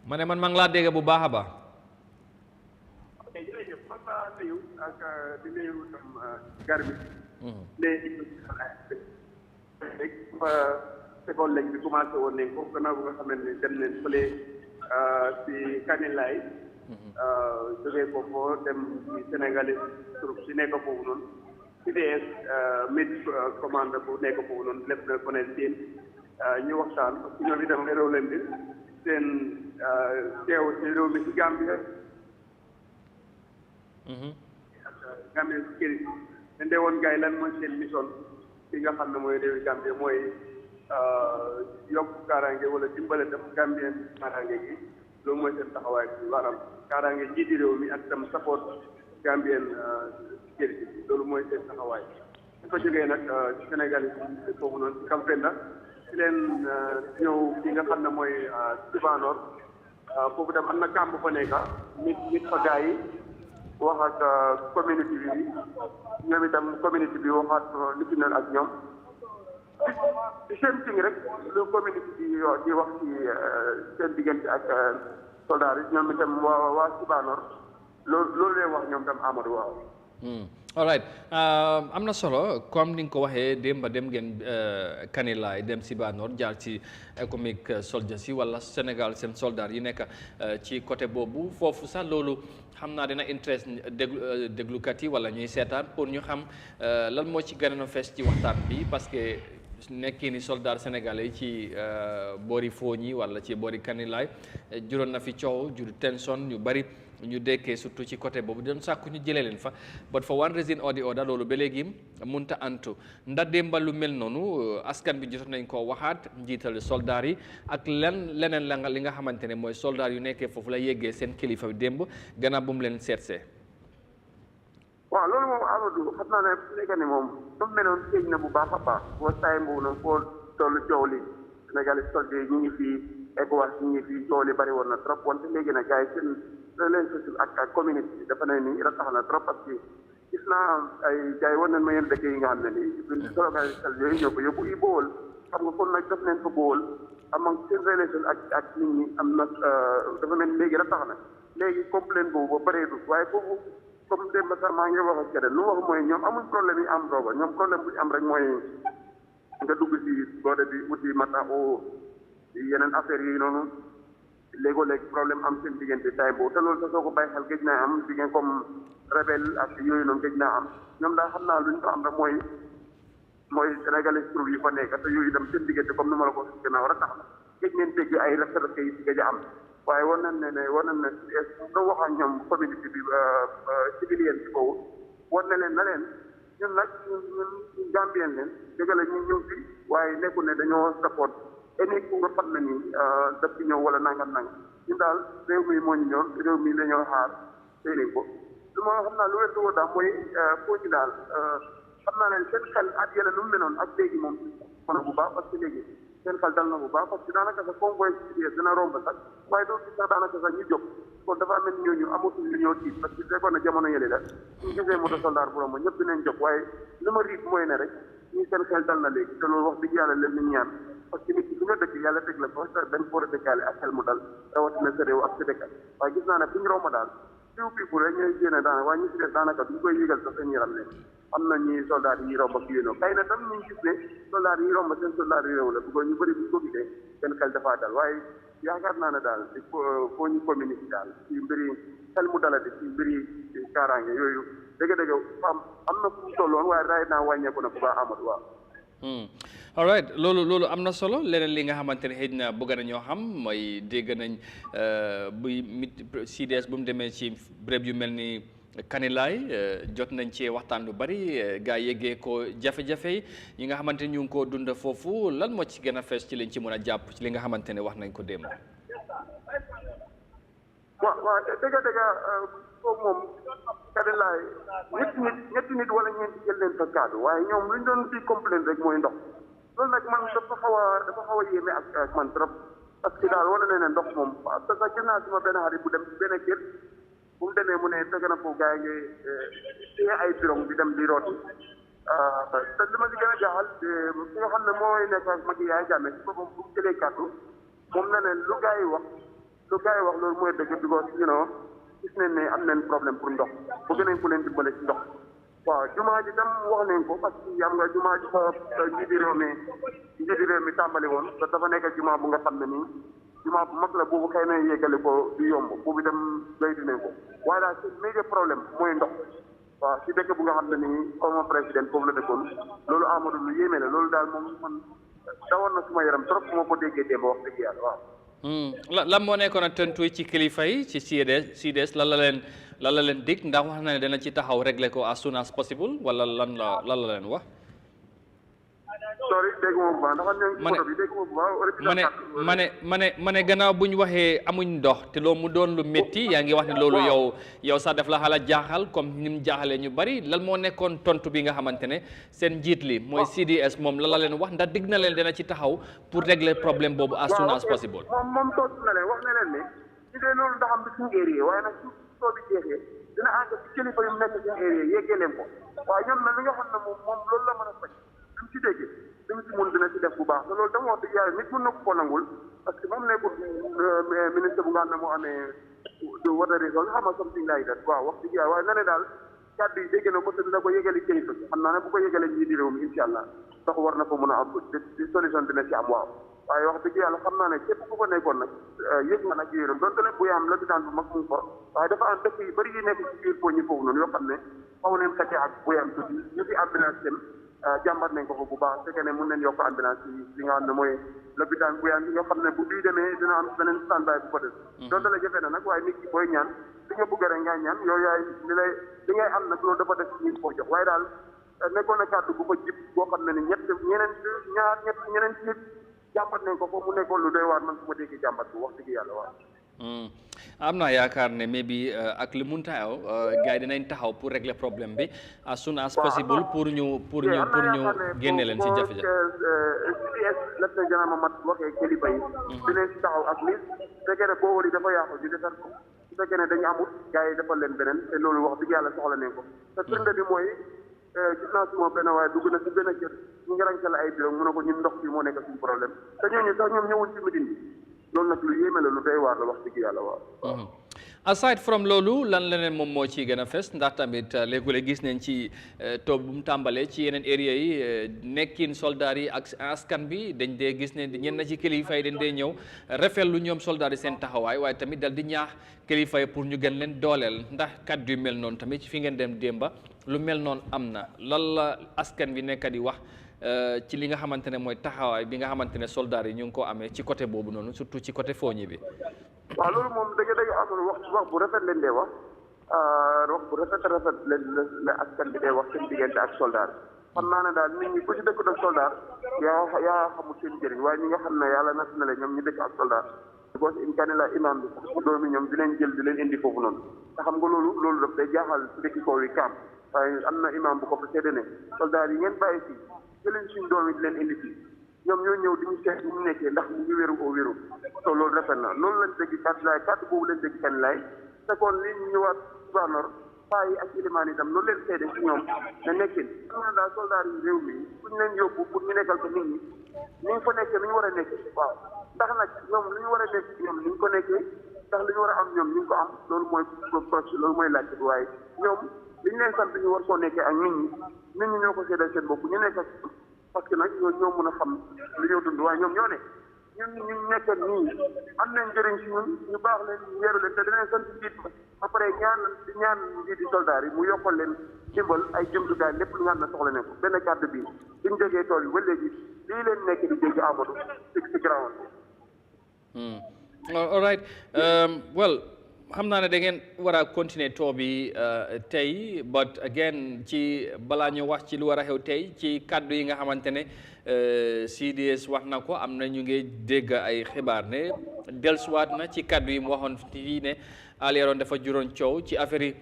ma ne man maa ngi laa dégg bu baax a baax. ok jërëjëf man maa nuyu ak di nuyu tam garmi léegi seconde léegi bi commencé woon nañ ko gannaaw bu nga xamante ne dem nañ fële si Kanilai jógee foofu dem si Sénégalais troupe si nekk foofu noonu CDS mid commande bu nekk foofu noonu lépp na ko ne seen ñu waxtaan parce que ñoom itam réew leen bi seen teew ci réew mi ci Gambia Gambia si kër yi ne woon gars yi lan mooy seen mission fi nga xam ne mooy réewi Gambia mooy yokk kaaraange wala dimbale tam Gambien kaaraange gi loolu mooy seen taxawaay bi maanaam kaaraange jiiti réew mi ak tam support Gambien si kër yi loolu mooy seen taxawaay su ko jógee nag ci Sénégal yi foofu noonu ci campagne la ci leen ñëw fi nga xam ne mooy Sibanor foofu tam am na camp fa nekk nit fa gars yi wax ak communauté bi ñoom itam communauté bi waxaat nit ñi ak ñoom ci seen thing rek lu communauté bi di wax ci seen diggante ak soldats yi ñoom itam waa Sibanor loolu leen wax ñoom tam Amadou waaw. all right am na solo comme ni nga ko waxee démba dem ngeen Kanilai dem Sibanor jaar ci économique soldiers yi wala Sénégal seen soldats yi nekk ci côté boobu foofu sax loolu xam naa dina interest déglukat yi wala ñuy seetaan pour ñu xam lan moo ci gën a fees ci waxtaan bi parce que nekkee ni soldats sénégalais yi ci boori Fooñi wala ci boori Kanilai juróon na fi coow jur tension ñu bari ñu dekkee surtout ci côté boobu doon sàkku ñu jëlee leen fa but for one reason or the other loolu ba léegi munta antu ndax démba lu mel noonu askan bi jotoon nañ koo waxaat njiital soldats yi ak leneen la li nga xamante ne mooy soldats yu nekkee foofu la yeggee seen kilifa bi démb gannaaw bu mu leen seetsee. waaw loolu moom Amadou xam naa ne su nekkee ne moom dafa mel noonu géej na bu baax a baax boo saay boobu noonu foo tollu coow li Sénégal soldats yi ñu ngi fii ECOWAS ñu ngi fii coow li bari woon na trop wante léegi nag gars yi seen relation ak communauté bi dafa ne nii ratax na trop parce que gis naa ay gars yi war nañ ma yenn dëkk yi nga xam ne nii buñ sologalisal yooyu ñoo ko yóbbu i bool xam nga kon nag def nañ fa bool am seen relation ak nit ñi am na dafa mel ni léegi ratax na léegi complain boobu ba bëreetul waaye foofu comme démb sax maa ngi wax ak keneen lu wax mooy ñoom amuñ problème yi am rooba ñoom problème bu ñu am rek mooy nga dugg si boode bi uti mata o yeneen affaires yi noonu léegoo-léeg problème am seen diggante tay boobu te loolu sax soo ko bàyyi xel géej naa am diggante comme rebelle ak yooyu noonu géej naa am ñoom daal xam naa lu ñu ko am rek mooy sénégalais trouve yi fa nekk te yooyu dem seen diggante comme ni ma la ko waxee gannaaw rek tax na géej ngeen dégg ay rafet yi si géej a am waaye war nañ ne soo wax ak ñoom communauté bi civilienne bi boobu war na leen ñun nag ñun Gambien leen dëgg la ñu ñëw fi waaye nekkul ne dañoo support eni ku nga xam ne nii daf ci ñëw wala nangam ñun daal réew mi moo ñu ñor réew mi la ñoo xaar séeni ko lu ma xam naa lu weesu woo daal mooy foo ci daal xam naa leen seen xel at yële nu mu menoon ak léegi moom mën bu baax parce que léegi seen xel dal na bu baax parce que daanaka sax convoy ci dina romb sax waaye doo gis sax daanaka sax ñu jóg kon dafa mel ñooñu amatul lu ñoo tiit parce que fekkoon na jamono yële la ñu gisee moto soldat bu romb ñëpp dinañ jóg waaye li ma riib mooy ne rek ñu seen xel dal na léegi te loolu wax dëgg yàlla leen ñu ñaan parce que nit ki su nga dëkk yàlla teg la ko dañ ko war a dëkkaale ak xel mu dal rawatina sa réew ak sa dëkkal waaye gis naa ne fu ñu romb daal few people rek ñooy génne daanaka waaye ñu si def daanaka duñ koy yëgal sax seen yaram leen am na ñi soldat yi romb ak yéenoo kay na tam ñu gis ne soldat yi romb seen soldat yi réew la bu ko ñu bëri buñ ko gisee seen xel dafaa dal waaye yaakaar naa ne daal il faut ñu communiquer daal ci mbiri xel mu dalati ci mbiri kaaraange yooyu dëgg-dëgg am na fu mu tolloon waaye raay naa wàññeeku na bu baax Amadou waaw all right loolu am na solo leneen li nga xamante ne xëy na bëgg nañoo xam mooy dégg nañ buy CDS bu mu demee ci béréb yu mel ni Kanilaay jot nañ ci waxtaan lu bari gaa yeggee ko jafe-jafe yi nga xamante ne ñu ngi koo dund foofu lan moo ci gën a fees ci liñ ci mën a jàpp ci li nga xamante ne wax nañ ko démb. waaw dëgg foofu moom Kanilaay ñetti nit wala ñeenti jël leen fa kaddu waaye ñoom luñ doon di complain rek mooy ndox loolu nag man dafa xaw a yéeme ak man trop parce que daal wane na ne ndox moom parce que gis naa suma benn xarit bu dem ci benn kër bu mu demee mu ne fekk na foofu gars yi téye ay birong di dem di rooti te li ma si gën a jaaxal ki nga xam ne mooy nekk ak mag Yahya Jammeh si boppam bu mu jëlee kàddu moom na ne lu gars yi wax loolu mooy dëgg because gis nañ ne am nañ problème pour ndox bëgg nañ ko leen dimbale ci ndox waaw jumaa ji tam wax nañ ko parce que am nga jumaa ji fa njiiti réew mi tàmbali woon te dafa nekk jumaa bu nga xam ne nii jumaa bu mag la boobu xëy na yéegale ko du yomb boobu dem doy dinañ ko waaye daal seen major problème mooy ndox waaw si dëkk bu nga xam ne nii comme président foofu la dëkkoon loolu Amadou lu yéeme la loolu daal moom man dawoon na suma yaram trop bu ma ko déggee démb wax dëgg yàlla waaw lan moo nekkoon a tëntu ci kilifa yi ci CDS lan la leen dig ndax wax na ne dana ci taxaw régler ko as soon as possible wala lan la leen wax. sorry dégg nga bu baax ndax ñoo ngi dégg nga bu baax. ma ne gannaaw bu ñu waxee amuñ ndox te loolu mu doon lu métti yaa ngi wax ne loolu yow sax daf la xala jaaxal comme ni mu jaaxalee ñu bari lan moo nekkoon tontu bi nga xamante ne seen njiit li mooy CDS moom lan la leen wax ndax dig na leen dana ci taxaw pour régler problème boobu as soon as possible. moom tontu na leen wax na leen ne ñu dee loolu ndax am bi suñu area waaye nag su soo bi jeexee dina àgg ci kilifa yu nekk suñu area yeggee leen ko waaye ñoom nag li nga xam ne moom loolu la mën a faj duñ ci déggee dañ ci mun dina ci def bu baax te loolu dama wax dëgg yàlla nit mën na ko nangul parce que moom nekkul ministre bu nga xam ne moo amee du water resource xam nga something like that waaw wax dëgg yàlla waaye na ne daal kàddu yi dégg na ko te dina ko yëgali kilifa xam naa ne bu ko yëgalee ñii di réew mi incha allah ndax war na ko mën a am solution dina ci am waaw waaye wax dëgg yàlla xam naa ne képp ku ko nekkoon nag yëg ma nag yéeram donte lépp bu am lopitaan bu mag mu ngi ko waaye dafa am dëkk yu bëri yi nekk ci biir poñi foofu noonu yoo xam ne xaw neen xëcce ak bu am tuuti ñu fi ambulance dem jàmbat nañ ko fa bu baax fekkee ne mun nañ yokk ambulance yi li nga xam ne mooy lopitaan bu yaan nga xam ne bu bii demee dina am beneen standby bu ko def donte la jafe na nag waaye nit ki booy ñaan li nga bëgg rek ngaa ñaan yooyu yaay li ngay am nag loolu dafa def ñu ko jox waaye daal nekkoon na kàddu bu ko jib boo xam ne ni ñeneen ci nit jàmbat nañ ko foofu mu nekkoon lu doy waar man su ma déggee jàmbat bu wax dëgg yàlla waaw am naa yaakaar ne mais bi ak li mun taxaw gars yi dinañ taxaw pour régler problème bi as soon as possible pour ñu génne leen si jafe-jafe CDS lieutenant général Mamat waxee kilifa yi dinañ si taxaw ak li fekkee ne boo wari dafa yàqu ñu defar ko su fekkee ne dañu amul gars yi defal leen beneen te loolu wax dëgg yàlla soxla nañ ko te firnde bi mooy gis naa suma benn waaye dugg na si benn kër ñu ngi ràññale ay bureau mu ne ko ñun ndox bi moo nekk suñu problème te ñooñu sax ñoom ñëwul ci meeting bi loolu nag lu yéeme la lu doy waar la wax dëgg yàlla waaw aside from loolu lan leneen moom moo ci gën a fes ndax tamit léegi gis nañ ci toog bu mu tàmbalee ci yeneen area yi nekkin soldaar yi ak askan bi dañ dee gis ne ñenn ci kilifa yi dañ dee ñëw rafetlu ñoom soldaar yi seen taxawaay waaye tamit dal di ñaax kilifa yi pour ñu gën leen dooleel ndax kàddu yu mel noonu tamit fi ngeen dem démba lu mel noonu am na lan la askan bi nekk di wax ci li nga xamante ne mooy taxawaay bi nga xamante ne soldaar yi ñu ngi ko amee ci côté boobu noonu surtout ci côté fooñi bi. waaw loolu moom dëgg-dëgg amul wax bu rafet leen dee wax bu rafet leen la askan bi dee wax seen diggante ak soldat xam naa ne daal nit ñi ku ci dëkk ak soldat yaa xamul seen njëriñ waaye ñi nga xam ne yàlla natt na leen ñoom ñu dëkk ak soldat because in kani la imam bi sax bu doomi ñoom dinañ jël di leen indi foofu noonu te xam nga loolu daf day jaaxal si dëkki kaw yi kaam waaye am na imam bu ko fa seede ne soldat yi ngeen bàyyi fii jëleen suñ doomi di leen indi fii ñoom ñoo ñëw di ñu seet bu mu nekkee ndax mu ngi wéru oo wéru so loolu rafet na loolu lañ dégg kàddu boobu lañ dégg kan laay te kon li ñu ñëwaat Banor paa yi ak ilimaan itam loolu leen seede si ñoom ne nekkin xam naa daal soldat yi réew mi fu ñu leen yóbbu pour ñu nekkal ko nit ñi ni ñu fa nekkee ni ñu war a nekkee waaw ndax nag ñoom li ñu war a nekk ñoom ni ñu ko nekkee ndax li ñu war a am ñoom ni ñu ko am loolu mooy proche loolu mooy laajte bi waaye ñoom li ñu leen sant ñu war koo nekkee ak nit ñi ñoo ko seedal seen bopp ñu nekk parce que nag ñoo mën a xam li ñoo dund waaye ñoom ñoo ne ñun ñu nekkoon nii am nañ njëriñ si ñun ñu baax leen ñu yeeru leen te dinañ sant njiit ba pare ñaan njiiti soldaar yi mu yokkal leen dimbal ay jumtukaay lépp lu nga xam ne soxla ne ko benn kàddu bi suñ jógee tool yi ba léegi lii leen nekk di dégg Amadou si ground. All right well xam naa ne da ngeen war a continuer tour bi tey but again ci balaa ñu wax ci lu war a xew tey ci kàddu yi nga xamante ne CDS wax na ko am na ñu ngi dégg ay xibaar ne dellusiwaat na ci kàddu yi mu waxoon fii ne aliyeroon dafa juróon coow ci affaire yi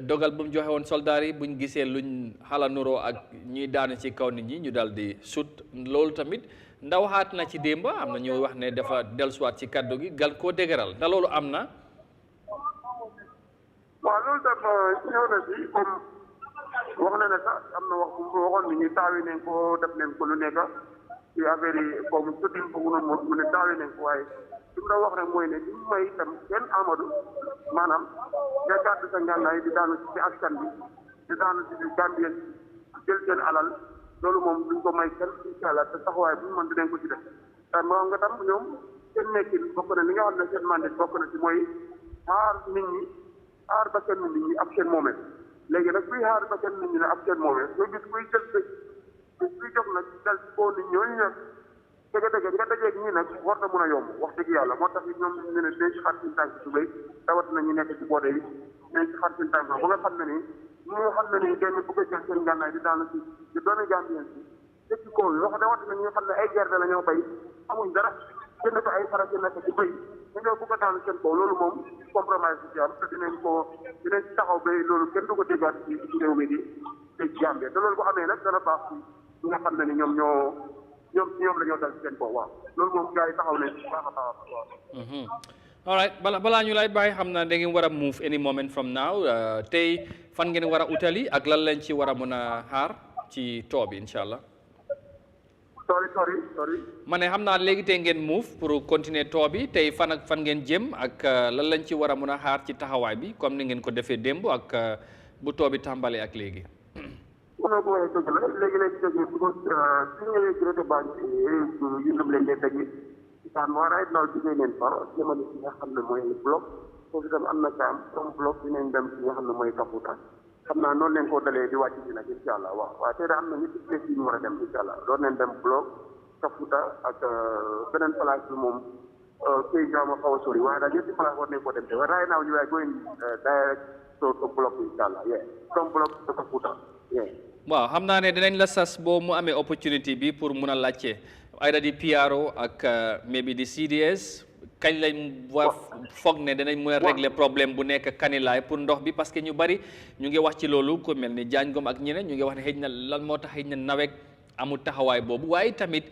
dogal bu mu joxe woon soldaar yi buñ gisee luñ xala nuroo ak ñuy daanu ci kaw nit ñi ñu daal di sut loolu tamit ndaw waxaat na ci démba am na ñu wax ne dafa dellusiwaat ci kàddu gi gal koo dëgëral ndax loolu am na. waaw loolu tam ñëw na si comme wax na ne sax am na wax bu mu waxoon ni ñu taawi nañ ko def nañ ko lu nekk ci affaire yi comme sutin foofu noonu mu ne taawi nañ ko waaye li mu doon wax rek mooy ne li mu may itam kenn Amadou maanaam nga gàddu sa ngànnaay di daanu ci askan bi di daanu ci Gambien jël seen alal loolu moom duñ ko may kenn incha allah te taxawaay bu ñu mën dinañ ko ci def moo nga tam ñoom seen nekkin bokk na li nga xam ne seen mandat bokk na ci mooy xaar nit ñi aar ba kenn nit ñi ab seen moomeel léegi nag kuy xaar ba kenn nit ñi ne ab seen moomeel nga gis kuy jël kuy jox nag dal ci kaw nit ñooñu nag dëgg-dëgg nga dajeeg ñii nag war na mën a yomb wax dëgg yàlla moo tax it ñoom ñu ne dinañ ci xar seen tànk su béy rawat na ñu nekk ci boode yi dinañ ci xar seen tànk ba nga xam ne ni ñi nga xam ne ni kenn bëgg a jël seen gànnaay di daanu ci doomi Gambien si dëkk ci kaw wax dawat na ñi nga xam ne ay gerte la ñoo bay amuñ dara jënd ko ay farat yi nekk ci béy ñu ñëw bëgg a daanu seen kaw loolu moom compromise ci am te dinañ ci taxaw ba loolu kenn du ko déggaat ci réew mi di Gambie te loolu bu amee nag dana baax ci ñi nga xam ne ni ñoom la ñoo dal ci seen kaw waaw loolu moom gars yi taxaw nañ ci baax a baax waaw. all right balaa ñu lay bàyyi xam naa da ngeen war a move any moment from now tey fan ngeen war a utali ak lan lañ ci war a mën a xaar ci tour bi incha allah. sorry. ma ne xam naa léegi tey ngeen move pour continuer tour bi tey fan ak fan ngeen jëm ak lan lañ ci war a mën a xaar ci taxawaay bi comme ni ngeen ko defee démb ak bu tour bi tàmbalee ak léegi. non bu waxee dëgg la léegi jógee because su ñëwee ci rajo baa ngi yëndam leen dee dëgg isaan moo right now jógee neen fa jëmale ci nga xam ne mooy bloc foofu itam am na kaam comme bloc dinañ dem ci nga xam ne mooy Kaputa xam naa noonu leen koo dalee di wàcc si nag incha allah waaw tey da am na ñetti place yi ñu war a dem incha allah doon nañ dem bloc Kaputa ak beneen place bi moom këy jaama xaw a sori waaye daal ñetti place war nañ koo dem te waaye right now ñu waay going direct to bloc incha allah from bloc to Kaputa waaw xam naa ne dinañ la sas boo mu amee opportunity bi pour mun a laajte ayda di PRO ak maybe di CDS kañ lañ war foog ne danañ mën a régler problème bu nekk Kanilaay pour ndox bi parce que ñu bari ñu ngi wax ci loolu ko mel ni Jaañ Ngom ak ñeneen ñu ngi wax ne xëy na lan moo tax xëy na nawet amul taxawaay boobu waaye tamit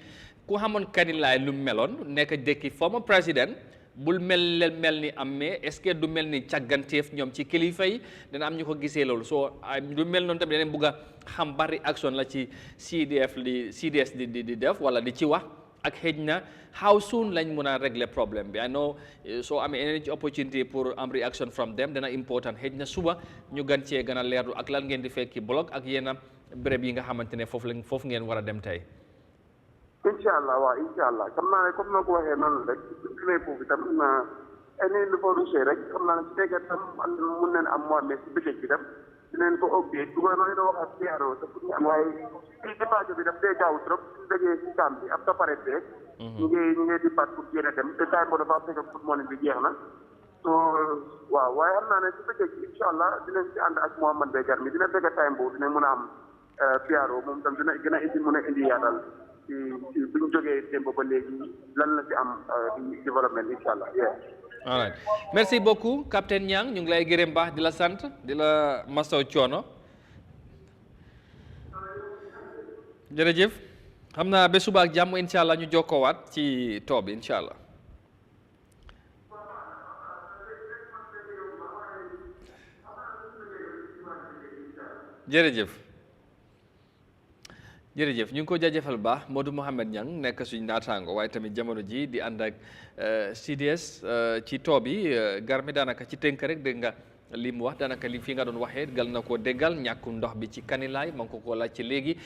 ku xamoon Kanilaay lu meloon nekk dëkki former président bul mel ni am mais est-ce que du mel ni càgganteef ñoom ci kilifa yi dana am ñu ko gisee loolu soo du mel noonu tamit danañ bugg a xam bari action la ci CDS di def wala di ci wax ak xëj na how soon lañ mun a régler problème bi I know soo amee any opportunity pour am reaction from them dana important xëj na suba ñu gën cee gën a leerlu ak lan ngeen di fekki bloc ak yenn béréb yi nga xamante ne foofu ngeen war a dem tey. incha allah waaw incha allah xam naa ne comme na ko waxee noonu rek demee foofu itam any lu fa rusé rek xam naa ne su fekkee tam mun nañ am moo mais si bëccëg bi tam dinañ ko update gouvernement yi da wax ak PRO te pour ñu am waaye fii dépassé bi daf dee gaaw trop suñu dajee si camp bi ab taparet beeg ñu ngi di pat pour génn a dem te time bo dafa fekk foot morning bi jeex na so waaw waaye xam naa ne si bëccëg bi incha allah dinañ si ànd ak Mohamed Bégar mi dina fekk time boobu dinañ mun a am PRO moom tam dina gën a indi yaatal ci bu ñu jógee démb ba léegi lan la ci am développement incha allah. all right merci beaucoup capitaine Niang ñu ngi lay gërëm baax di la sant di la masaw coono jërëjëf xam naa ba suba ak jàmm incha allah ñu jokkoowaat ci too bi incha allah. jërëjëf ñu ngi ko jaajëfal baax Modou Mohamed Niang nekk suñu naataango waaye tamit jamono ji di ànd ak CDS ci too bi gar mi daanaka ci tënk rek dégg nga li mu wax daanaka li fi nga doon waxee gal na ko déggal ñàkkum ndox bi ci Kanilaay ma ngi ko laaj ci léegi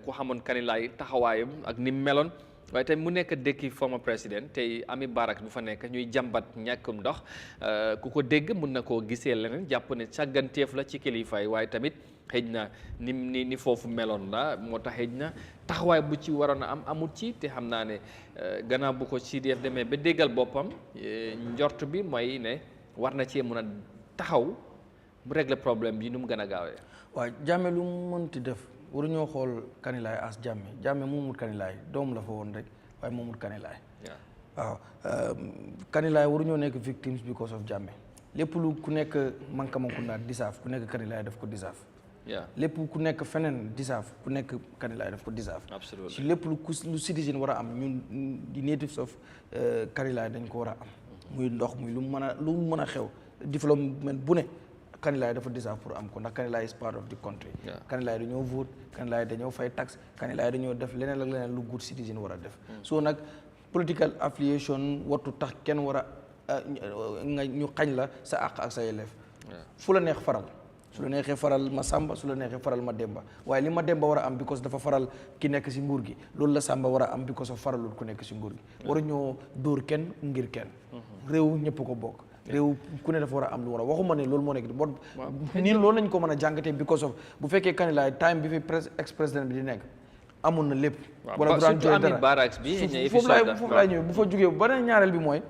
ku xamoon Kanilaay taxawaayam ak ni mu meloon waaye tamit mu nekk dëkki former président tey ami barak bu fa nekk ñuy jàmbat ñàkkum ndox ku ko dégg mun na koo gisee leneen jàpp ne sàgganteef la ci kilifaay waaye tamit xëj na ni foofu meloon la moo tax xëj na taxawaay bu ci waroon a am amut ci te xam naa ne gannaaw bu ko CDF demee ba déggal boppam njort bi mooy ne war na cee mun a taxaw mu régler problème bi nu mu gën a gaawee. waaw Jammeh lu mu mënti def waruñoo xool Kanilaay as Jammeh moomut Kanilaay doom la fa woon rek waaye moomut Kanilaay. waaw Kanilaay waruñoo nekk victims because of Jammeh lépp lu ku nekk Mankamakunda disaaf ku nekk Kanilaay daf ko disaaf. lépp ku nekk feneen disaaf ku nekk Kanilaay daf ko disaaf. si lépp lu citizen war a am ñun di natives of Kanilaay dañ ko war a am. muy ndox muy lu mu mën a xew développement bu ne Kanilaay dafa disaaf pour am ko ndax Kanilaay is part of the country. Kanilaay dañoo vote Kanilaay dañoo fay tax Kanilaay dañoo def leneen ak leneen lu good citizen war a def. so nag political affiliation wartu tax kenn war a ñu xañ la sa àq ak sa yelleef. fu la neex faral. su la neexee faral ma Samba su la neexee faral ma Demba waaye li ma Demba war a am because dafa faral ki nekk si nguur gi loolu la Samba war a am because of faralul ku nekk si nguur gi waruñoo dóor kenn ngir kenn réew ñëpp ko bokk réew ku ne dafa war a am lu war a waxuma ne loolu moo nekk bon nii loolu lañ ko mën a jàngatee because of bu fekkee Kanilaay time bi fi ex président bi di nekk amoon na lépp wala bu daan jooy dara foofu laay ñëw bu fa jógee beneen ñaareel bi mooy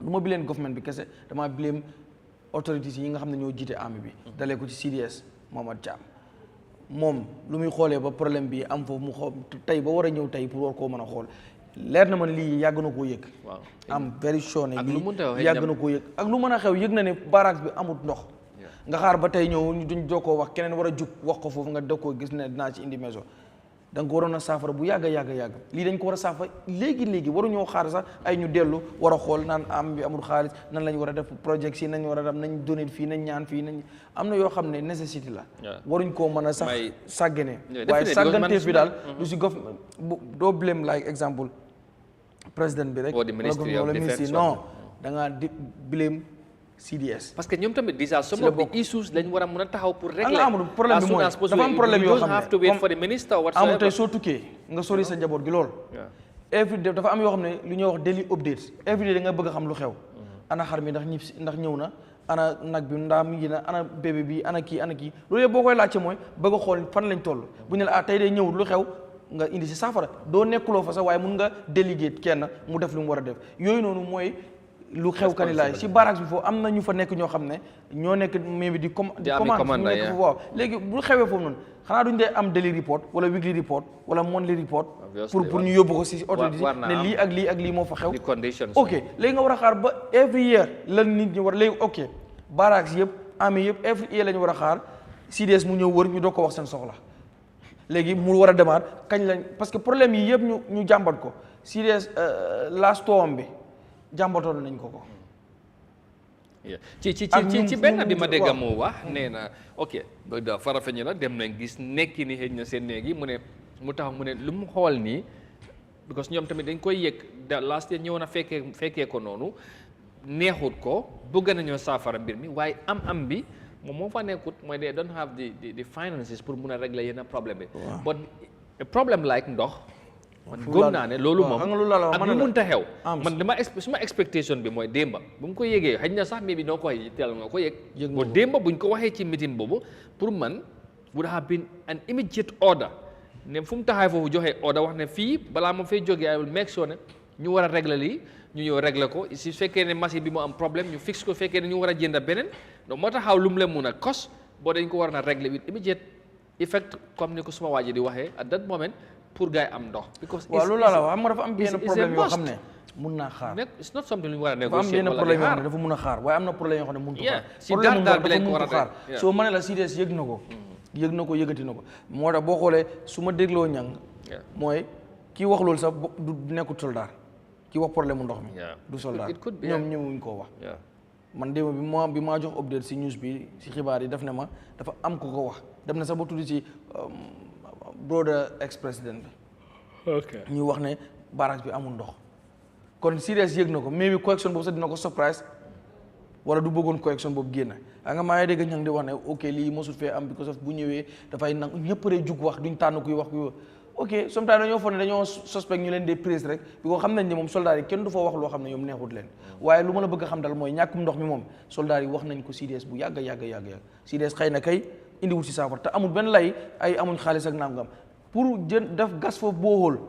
lu ma bileen government bi kese damaa bileem autorités yi nga xam ne ñoo jiite army bi dalee ko ci CDS Mohamed Thiam moom lu muy xoolee ba problème bi am foofu mu xool tey ba war a ñëw tey pour war koo mën a xool leer na man lii yàgg na koo yëg am very sure ne lii yàgg na koo yëg ak lu mën a xew yëg na ne barracks bi amut ndox nga xaar ba tey ñëw ñu duñ doo koo wax keneen war a jug wax ko foofu nga doo koo gis ne dinaa ci indi maison da nga ko waroon a saafara bu yàgg lii dañ ko war a saafara léegi waruñoo xaar sax ay ñu dellu war a xool naan am bi amul xaalis nan lañ war a def projet si nañ war a def nañ donate fii nañ ñaan fii nañ am na yoo xam ne nécessité la waruñ koo mën a sax sàggane waaye sàgganteef bi daal du si gof doo blame like exemple président bi rek wala ministre non da ngaa di blame CDS. parce que ñoom tamit déjà some of the issues lañ war a mën a taxaw pour régler. amul problème bi mooy dafa am problème yoo xam ne amul tey soo tukkee nga sori sa njaboot gi lool. every day dafa am yoo xam ne lu ñuy wax daily updates every day da nga bëgg a xam lu xew. ana xar mi ndax ñëw na ana nag bi ndaa mi ngi na ana bébé bi ana kii loolu yëpp boo koy laajte mooy bëgg a xool fan lañ toll bu ñu ne la tey day ñëwul lu xew nga indi si saafara doo nekkuloo fa sax waaye mun nga délégué kenn mu def lu mu war a def yooyu noonu mooy. lu xew Kanilaay si barracks bi foofu am na ñu fa nekk ñoo xam ne ñoo nekk mais bi di commande nekk foofu waaw léegi bu xewee foofu noonu xanaa duñ dee am daily report wala weekly report wala monthly report pour ñu yóbbu ko si autorité ne lii ak lii moo fa xew ok léegi nga war a xaar ba every year lan nit ñi war léegi ok barracks yëpp army yëpp every year la ñu war a xaar CDS mu ñëw wër ñu doog ko wax seen soxla léegi mu war a demaat kañ lañ parce que problème yi yëpp ñu jàmbat ko CDS last storm bi jàmbatoon nañ ko ci benn bi ma dégg mu wax nee na ok da Farafeñi la dem nañ gis nekki ni xëy na seen néegi mu taxaw mu ne lu mu xool nii because ñoom tamit dañ koy yëg last year ñëw na fekkee ko noonu neexut ko bëgg nañoo saafara mbir mi waaye am bi moom moo fa nekkut mooy they don't have the finances pour mun a régler yenn problème bi but a problem like ndox man gëm naa ne loolu moom ak lu munta xew man suma expectation bi mooy démba bu mu ko yëgee xëy na sax mais bi noo ko waxee teel nga ko yëg ba démba buñ ko waxee ci meeting boobu pour man would have been an immediate order ne fu mu taxaay foofu joxe order wax ne fii balaa ma fay jógee I will make sure ne ñu war a régler lii ñu ñëw régler ko si fekkee ne machine bi moo am problème ñu fix ko fekkee ne ñu war a jënd beneen donc moo tax xaw lu mu leen mun a kos boo dañ ko war na régler with immediate effect comme ni ko suma waa ji di waxee at that moment pour gars yi am ndox. because waaw loolu la wax xam nga dafa am benn problème yoo xam ne mun naa xaar. it's not something lu ñu war a négocier dafa am benn problème yoo xam ne dafa mun a xaar waaye am na problème yoo xam ne mënut a xaar. si daal bi lañ ko war a xaar soo ma ne la CDS yëg na ko. yëg na ko yëgati na ko moo tax boo xoolee su ma dégloo ñang mooy kii wax loolu sax du nekkut soldat kii wax problème mu ndox mi. du soldat ñoom ñëwuñ koo wax. man démb bi maa jox update si news bi si xibaar yi daf ne ma dafa am ko ko wax dem na sax ba tudd ci brother ex président bi. ñu wax ne barrage bi amul ndox kon CDS yëg na ko mais bi correction boobu sax dina ko surprise wala du bëggoon correction boobu génn nga maa ngi dégg ñang di wax ne ok lii mosut fee am because of bu ñëwee dafay nangu ñëpp rek jug wax duñ tànn kuy wax ok sometimes dañoo foog ne dañoo suspect ñu leen di prise rek bi ko xam nañ ne moom soldats yi kenn du fa wax loo xam ne ñoom neexut leen waaye lu ma la bëgg a xam dal mooy ñàkkum ndox mi moom soldats yi wax nañ ko CDS bu yàgg CDS xëy na kay indiwul si saafara te amul benn lay ay amuñ xaalis ak nangam pour def gas foofu boo xool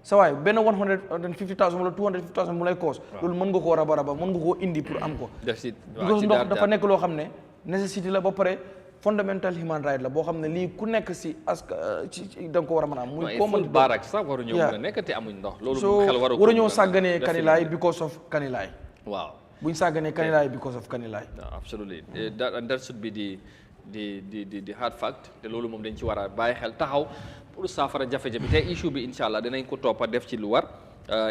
sa waay benn 150,000 wala 250,000 mu lay koos loolu mën nga koo raba mën nga koo indi pour am ko because ndox dafa nekk loo xam ne nécessité la ba pare fundamental human right la boo xam ne lii ku nekk si da nga ko war a mën a am muy common barak sax waruñoo mën a nekk te amuñ ndox loolu xel waruñoo sàgganee kanilaay because of kanilaay waaw buñ sàgganee kanilaay because of kanilaay absolutely that should be the hard fact te loolu moom dañ ci war a bàyyi xel taxaw pour saafara jafe-jafe te issue bi incha allah dinañ ko toppa def ci lu war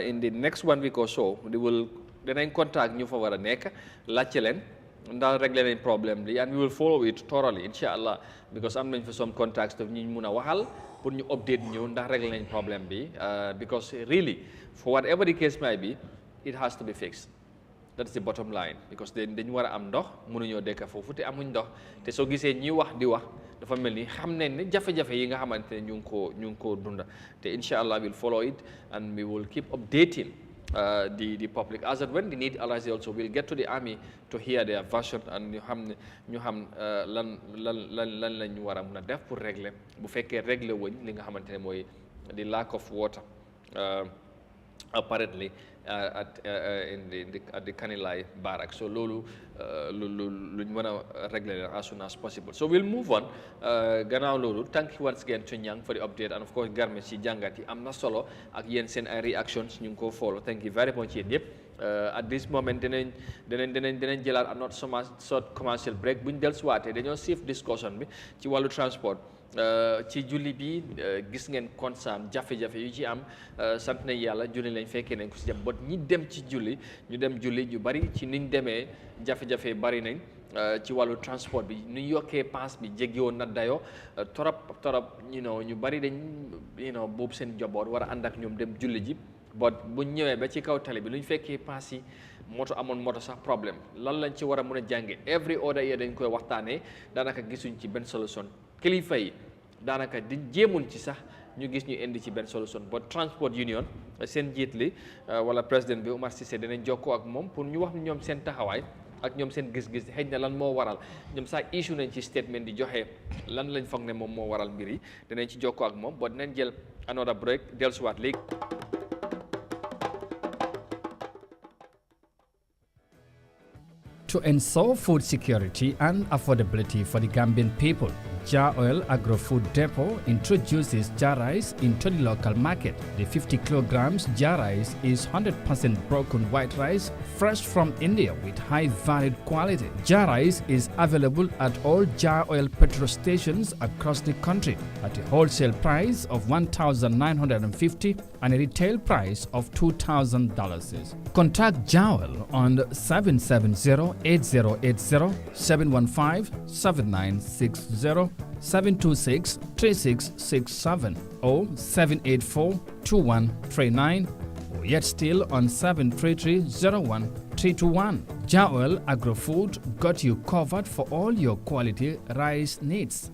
in the next 1 week or so dinañ contact ñu fa war a nekk laajte leen ndax réglé nañ problème bi and we will follow it thoroughly incha allah because am nañ fa some contacts daf ñu mun a waxal pour ñu update ñu ndax réglé nañ problème bi because really for whatever the case may be it has to be fixed. That's the bottom line because dañu war a am ndox mënuñoo dëkk foofu te amuñ ndox te soo gisee ñuy wax di wax dafa mel ni xam nañ ne jafe-jafe yi nga xamante ne ñu ngi koo dunda te incha allah we'll follow it and we will keep updating the public as and when the need arises also we'll get to the army to hear their version and ñu xam lan la ñu war a mun a def pour régler bu fekkee régler wuñ li nga xamante ne mooy the lack of water apparently at the Kanilai barracks. So lolu luñ mëna régler as soon as possible. So we'll move on. Gannaaw lolu thank you once again to Nyang for the update and of course Garme ci jangati amna solo ak yeen seen ay reactions ñu ko follow. Thank you very much yeen yep. At this moment dinañ jëlaat not so much short commercial break buñ dellusiwaatee dañoo safe discussion bi ci wàllu transport ci julli bi gis ngeen concern jafe-jafe yu ci am sant nañ yàlla julli lañ fekkee nañ ko si jàmm bot ñi dem ci julli ñu dem julli ñu bari ci niñ demee jafe-jafe bari nañ ci wàllu transport bi ñu yokkee paas bi jéggi woon na dayoo torop ñu bari dañ boobu seen njaboot war a ànd ak ñoom dem julli ji bot buñ ñëwee ba ci kaw tali bi lu ñu fekkee paas yi moto amoon moto sax problème lan lañ ci war a mën a jànge every other year dañ koy waxtaanee daanaka gisuñ ci benn solution kilifa yi daanaka di jéemuñ ci sax ñu gis ñu indi ci benn solution but transport union seen jiit li wala président bi Omar Cissé dinañ jokkoo ak moom pour ñu wax ñoom seen taxawaay ak ñoom seen gis-gis xëy na lan moo waral ñoom sax issue nañ ci statement di joxe lan lañ foog ne moom moo waral mbir yi dinañ ci jokkoo ak moom but dinañ jël another break dellusiwaat léegi. To ensure food security and affordability for the Gambian people, Jar Oil Agro-Food Depot introduces Jar Rice into the local market. The 50 kilograms Jar Rice is 100% broken white rice, fresh from India with high varied quality. Jar Rice is available at all Jar Oil petrol stations across the country at a wholesale price of $1,950 and a retail price of $2,000. Contact Joel on 770-8080, 715-7960, 726-3667 or 784-2139, or yet still on 733-01-321. Joel Agrofood got you covered for all your quality rice needs.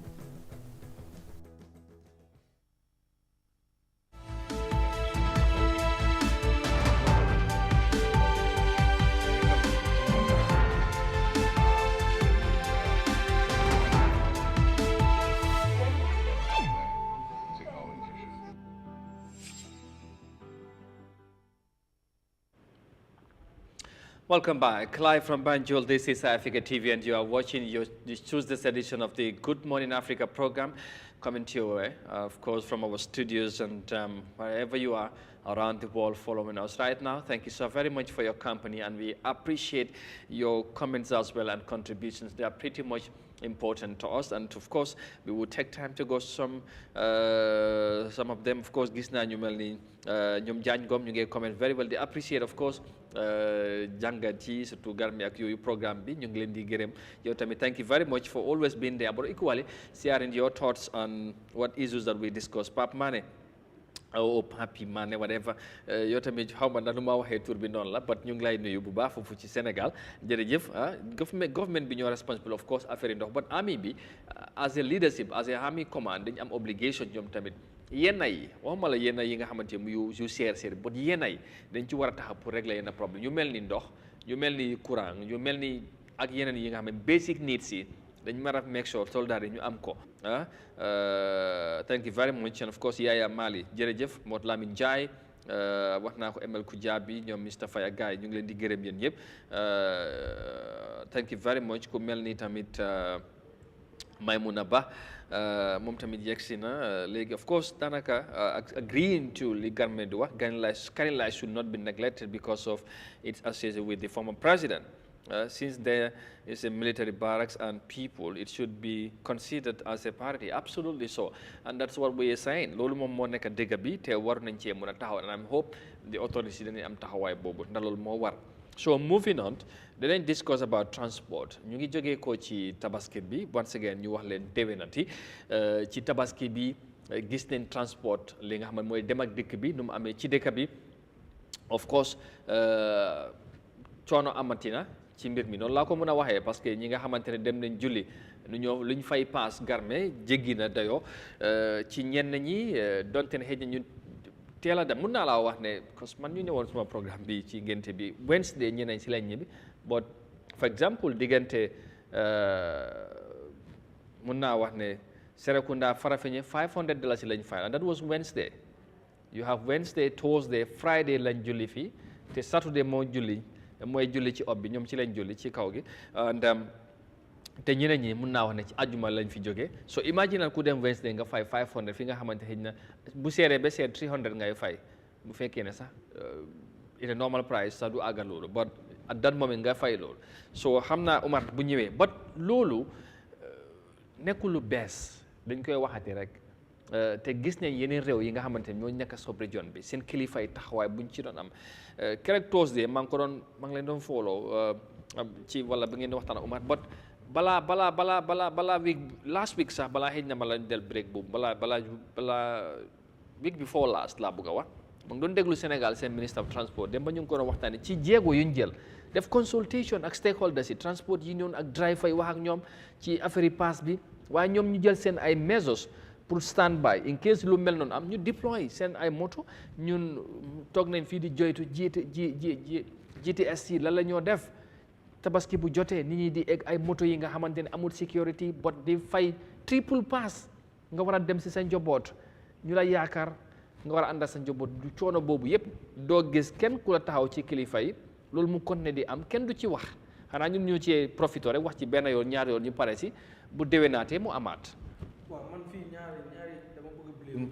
Welcome back. Live from Banjul, this is Eyeafrica TV, and you are watching your Tuesday's edition of the Good Morning Africa program, coming to your way, of course, from our studios and wherever you are around the world following us right now. Thank you so very much for your company, and we appreciate your comments as well and contributions. They are pretty much important to us, and of course we will take time to go some of them. Of course, gis na ñu melni ñom Jagne Ngom ñu ngi comment very well. They appreciate, of course, jàngat ci surtout garmi ak yooyu programme bi ñu ngi leen di gërëm yow tamit. Thank you very much for always being there, but equally sharing your thoughts on what issues that we discuss. Pape Mané oh Papi Mané whatever yow tamit xaw ma nu ma waxee tur bi noonu la, but ñu ngi lay nuyu bu baax foofu ci Sénégal. Jërëjëf government bi ñoo responsible of course affaire yi ndox, but army bi as a leadership, as a army command dañu am obligation ñoom tamit yenn yi waxuma la yenn yi nga xamante ne yu seer but yenn yi dañ ci war a taxaw pour régler yenn problème yu mel ni ndox, yu mel ni courant, yu mel ni ak yeneen yi nga xam ne basic needs yi dañ war a make sure soldat yi ñu am ko. Thank you very much, and of course Yaya Mali jërëjëf, Mot Lamine Ndiaye wax naa ko Emel Koudiaby ñoom Mr Faye Gaye ñu ngi leen di gërëm yéen ñëpp. Thank you very much. Ku mel ni tamit Maimouna Ba moom tamit yegsi na léegi. Of course daanaka agreeing to li government di wax, Kanilai should not be neglected because of its association with the former president. Since there is a military barracks and people, it should be considered as a party. Absolutely so, and that's what we are saying. Loolu moom moo nekk dëgg bi te war nañ cee mën a taxaw, and I hope the authorities dañuy am taxawaay boobu ndax loolu moo war. So moving on, dinañ discuss about transport. Ñu ngi jógee ko ci tabaski bi, once again ñu wax leen déwénati ci tabaski bi gis nañ transport li nga xam ne mooy dem ak dëkk bi nu mu amee ci dëkk bi. Of course coono amatina ci mbir mi noonu laa ko mën a waxee, parce que ñi nga xamante ne dem nañ julli luñ fay paas garme jéggi na dayoo ci ñenn ñi donte ne xëy na ñu teel a dem mun naa laa wax ne parce que man ñu ñëwoon suma programme bi ci ngénte bi Wednesday ñeneen si lañ ñibbi, but for example diggante mun naa wax ne Serekunda Farafenni $500 lañ fay, and that was Wednesday. You have Wednesday, Thursday, Friday lañ julli fii te Saturday mooy julli ci ob bi, ñoom ci lañ julli ci kaw gi, te ñeneen ñi mun naa wax ne ci àjjuma lañ fi jógee. So imagine ku dem Wednesday nga fay 500 fi nga xamante xëy na bu seeree ba seer 300 ngay fay bu fekkee ne sax in a normal price sax du àggal loolu, but at that moment nga fay loolu. So xam naa Omar bu ñëwee, but loolu nekkul lu bees, dañ koy waxati rek. te gis nañ yeneen réew yi nga xamante ne ñoo nekk sous-région bi seen kilifa yi taxawaay buñ ci doon am. Keroog Thursday maa ngi leen doon follow ci wala bi ngeen di waxtaan Omar, but balaa week last week sax balaa xëy na ma la del break boobu balaa week before last laa bëgg a wax ma ngi doon déglu Sénégal seen ministre of transport dem ba ñu ngi ko doon waxtaanee ci jéego yuñ jël def consultation ak stakeholders yi transport union ak driver yi wax ak ñoom ci affaire yi pass bi, waaye ñoom ñu jël seen ay measures pour stand by in case lu mel noonu am ñu deploy seen ay moto. Ñun toog nañ fii di joytu GTS yi lan la ñoo def tabaski bu jotee nit ñi di egg ay moto yi nga xamante ne amul security but di fay triple pass nga war a dem si sa njaboot, ñu la yaakaar nga war a àndal sa njaboot. du coono boobu yëpp doo gis kenn ku la taxaw ci kilifa yi, loolu mu continuer di am kenn du ci wax, xanaa ñun ñu ci profité rek wax ci benn yoon ñaari yoon ñu pare si bu déwénaatee mu amaat. waaw man fii ñaari dama bëgg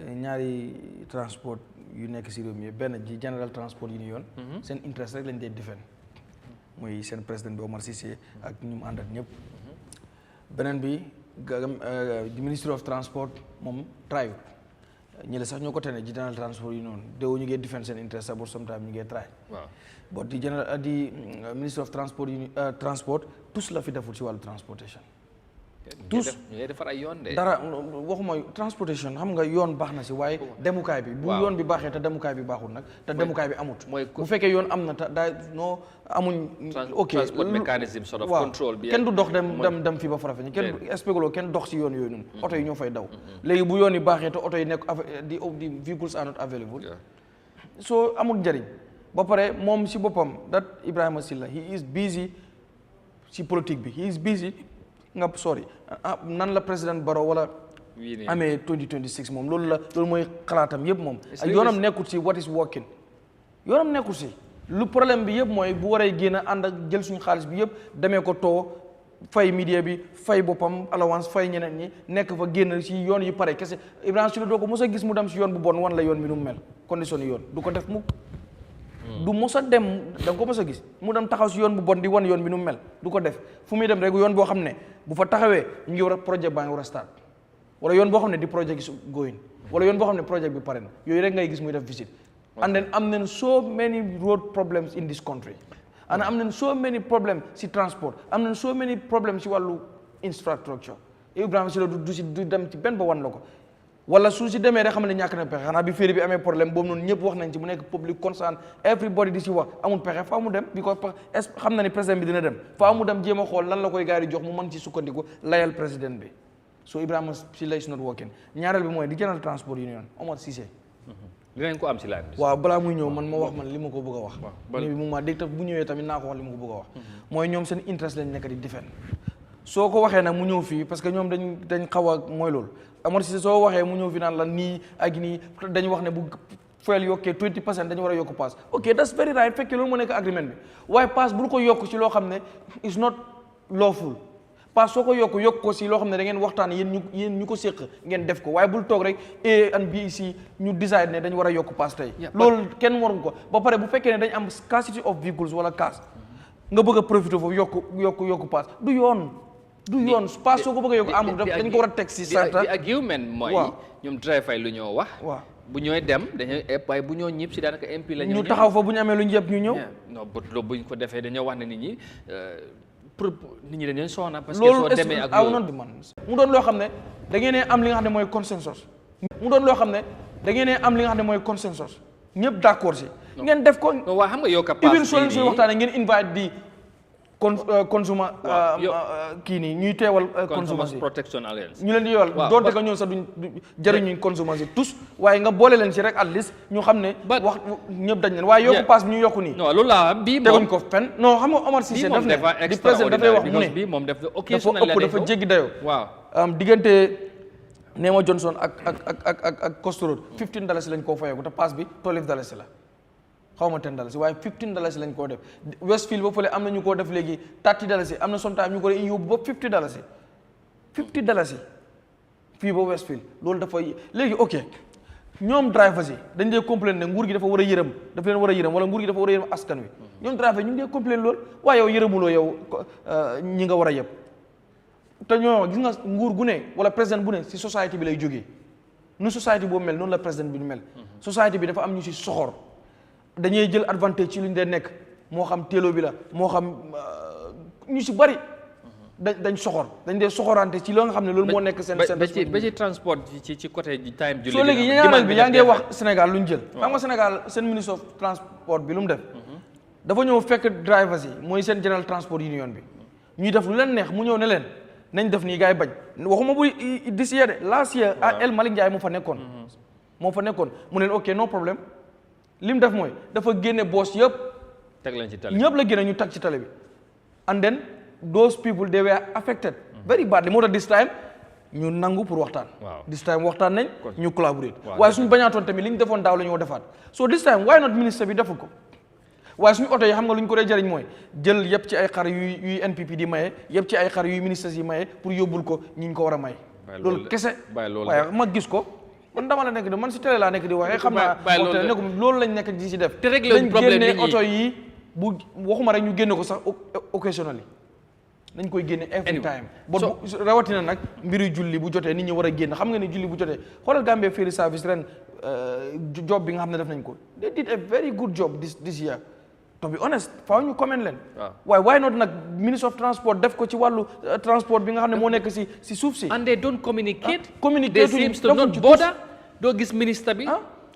a ñaari transport yu nekk si réew mi benn ji General Transport Union seen interest rek lañ dee defend muy seen président bi Omar Cissé ak ñu mu àndat ñëpp. beneen bi di Ministry of Transport moom triut ñële sax ñoo ko tene ci general transport yi noonu déw ñu ngi defend seen interest but sometimes ñu ngi try but di minister of transport tous la fi deful ci wàllu transportation tous ñu ngi defar ay yoon de dara waxuma transportation xam nga yoon baax na si waaye demukaay bi bu yoon bi baaxee te demukaay bi baaxul nag te demukaay bi amut bu fekkee yoon am na te daa noo amuñ ok transport mécanisme sort of control bi kenn du dox dem fii ba Farafenni kenn spéculo kenn dox si yoon yooyu noonu oto yi ñoo fay daw léegi bu yoon yi baaxee te oto yi nekk di vehicles are not available so amul njëriñ ba pare moom si boppam dat Ibrahima Silla he is busy si politique bi he is busy nga sorry nan la président Barrow wala amee 2026 moom loolu mooy xalaatam yëpp moom yoonam nekkul si what is working yoonam nekkul si lu problème bi yëpp mooy bu waree génn ànd ak jël suñu xaalis bi yëpp demee ko too fay media bi fay boppam allowance fay ñeneen ñi nekk fa génn si yoon yu pare kese Ibrahima Sula doo ko mos a gis mu dem si yoon bu bon wan la yoon bi nu mu mel condition yoon du ko def mu du mos a dem da nga ko mos a gis mu dem taxaw si yoon bu bon di wan yoon bi nu mu mel du ko def fu muy dem rek yoon boo xam ne bu fa taxawee ñu ngi war a projet baa ngi war a start wala yoon boo xam ne di projet gi su going wala yoon boo xam ne projet bi pare na yooyu rek ngay gis muy def visite and then am nañ so many road problems in this country and am nañ so many problems si transport am nañ so many problems si wàllu infrastructure Ibrahima Sula du dem ci benn ba wan la ko wala su si demee rek xam ne ñàkk na pexe xanaa bi féeri bi amee problème boobu noonu ñëpp wax nañ ci mu nekk public concern everybody di si wax amul pexe faa mu dem because xam na ni président bi dina dem faa mu dem jéem a xool lan la koy gars yi di jox mu mën ci sukkandiku layal président bi so Ibrahima Silla is not working ñaareel bi mooy di General Transport Union Omar Cissé dinañ ko am si laaj waaw balaa muy ñëw man ma wax man li ma ko bëgg a wax ni mu ma dégg ta bu ñëwee tamit naa ko wax li ma ko bëgg a wax mooy ñoom seen interest lañ nekk di defend soo ko waxee nag mu ñëw fii parce que ñoom dañ xaw a mooy loolu Omar Cissé soo waxee mu ñëw fi naan la nii ak nii dañu wax ne bu fuel yokkee 20% dañu war a yokk pass ok that's very right fekkee loolu moo nekk agreement bi waaye pass bul ko yokk ci loo xam ne is not lawful pass soo ko yokk ko si loo xam ne da ngeen waxtaan yéen ñu ko séq ngeen def ko waaye bul toog rek A and B si ñu decide ne dañu war a yokk pass tey loolu kenn waru ko ba pare bu fekkee ne dañ am scarcity of vehicles wala cars nga bëgg a profiter foofu yokku pass du yoon pass soo ko bëgg a yokk amul dañ ko war a teg si sarta di argument mooy ñoom driver lu ñoo wax bu ñooy dem dañuy epp waaye bu ñoo ñib si daanaka MP la ñu taxaw fa bu ñu amee lu ñu yëpp ñu ñëw non buñ ko defee dañoo wax ne nit ñi dañuy soona parce que soo demee ak loolu aw man mu doon loo xam ne da ngeen am li nga xam ne mooy consensus ñëpp d'accord si ngeen def ko waa xam nga yokk pass even soo leen sooy waxtaane ngeen invite di consumer kii nii ñuy teewal consommateurs protection alliance ñu leen di yool doonte ka ñoon sax duñ jëriñuñ consommateurs tous waaye nga boole leen si rek at least ñu xam ne wax ñëpp dañ leen waaye yokku pass bi ñu yokku nii non loolu laa bii teguñ ko fen non xam nga Omar Cissé daf ne di président dafay wax mu ne bii moom dafa ëpp dafa jéggi dayoo waaw diggante Nema Johnson ak Coast Road $15 lañ koo fayeeku te pass bi $12 la xaw ma $10 waaye $15 lañ koo def Westfield ba fële am na ñu koo def léegi $30 am na sometimes ñu ko dee yóbbu ba $50 fii ba Westfield loolu dafa léegi ok ñoom drivers yi dañ dee complain ne nguur gi dafa war a yërëm wala nguur gi dafa war a yërëm askan wi ñoom drivers ñu ngi dee complain loolu waaye yow yërëmuloo yow ñi nga war a yëpp te ñoo gis nga nguur gu ne wala président bu ne si société bi lay jógee nu société boobu mel noonu la président bi nu mel société bi dafa am ñu si soxor dañuy jël advantage ci lu ñu dee nekk moo xam téelo bi la moo xam ñu si bari dañ soxor dañ dee soxorante ci loo nga xam ne loolu moo nekk seen ba ci transport ci côté time julli soo léegi ñaareel bi yaa ngi wax Sénégal lu ñu jël xam nga Sénégal seen ministre of transport bi lu mu def dafa ñëw fekk drivers yi mooy seen General Transport Union bi ñuy def lu leen neex mu ñëw ne leen nañ def nii gars yi bañ waxuma buy this year de last year El Malick Ndiaye moo fa nekkoon mu ne ok no problème li mu def mooy dafa génne boss yëpp teg leen ci tali ñëpp la génne ñu teg ci tali bi and then those people they were affected very badly moo tax this time ñu nangu pour waxtaan this time waxtaan nañ ñu collaborate waaye suñu bañaatoon tamit li ñu defoon daaw la ñoo defaat so this time why not ministre bi deful ko waaye suñu oto yi xam nga lu ñu ko dee jëriñ mooy jël yëpp ci ay xar yuy NPP di maye yëpp ci ay xar yuy ministres yi maye pour yóbbul ko ñi ñu ko war a may loolu kese waaye ma gis ko man dama la nekk di man si télé laa nekk di waxee xam naa loolu lañ nekk di si def dañ génne oto yi bu waxuma rek ñu génne ko sax occasionally dañ koy génne every time but rawatina nag mbiru julli bu jotee nit ñi war a génn xam nga ne julli bu jotee xoolal Gambia Ferry Service ren job bi nga xam ne def nañ ko they did a very good job this year to be honest faaw ñu comment leen waaye why not nag Minister of Transport def ko ci wàllu transport bi nga xam ne moo nekk si suuf si and they don't communicate they seems to not bother doo gis ministre bi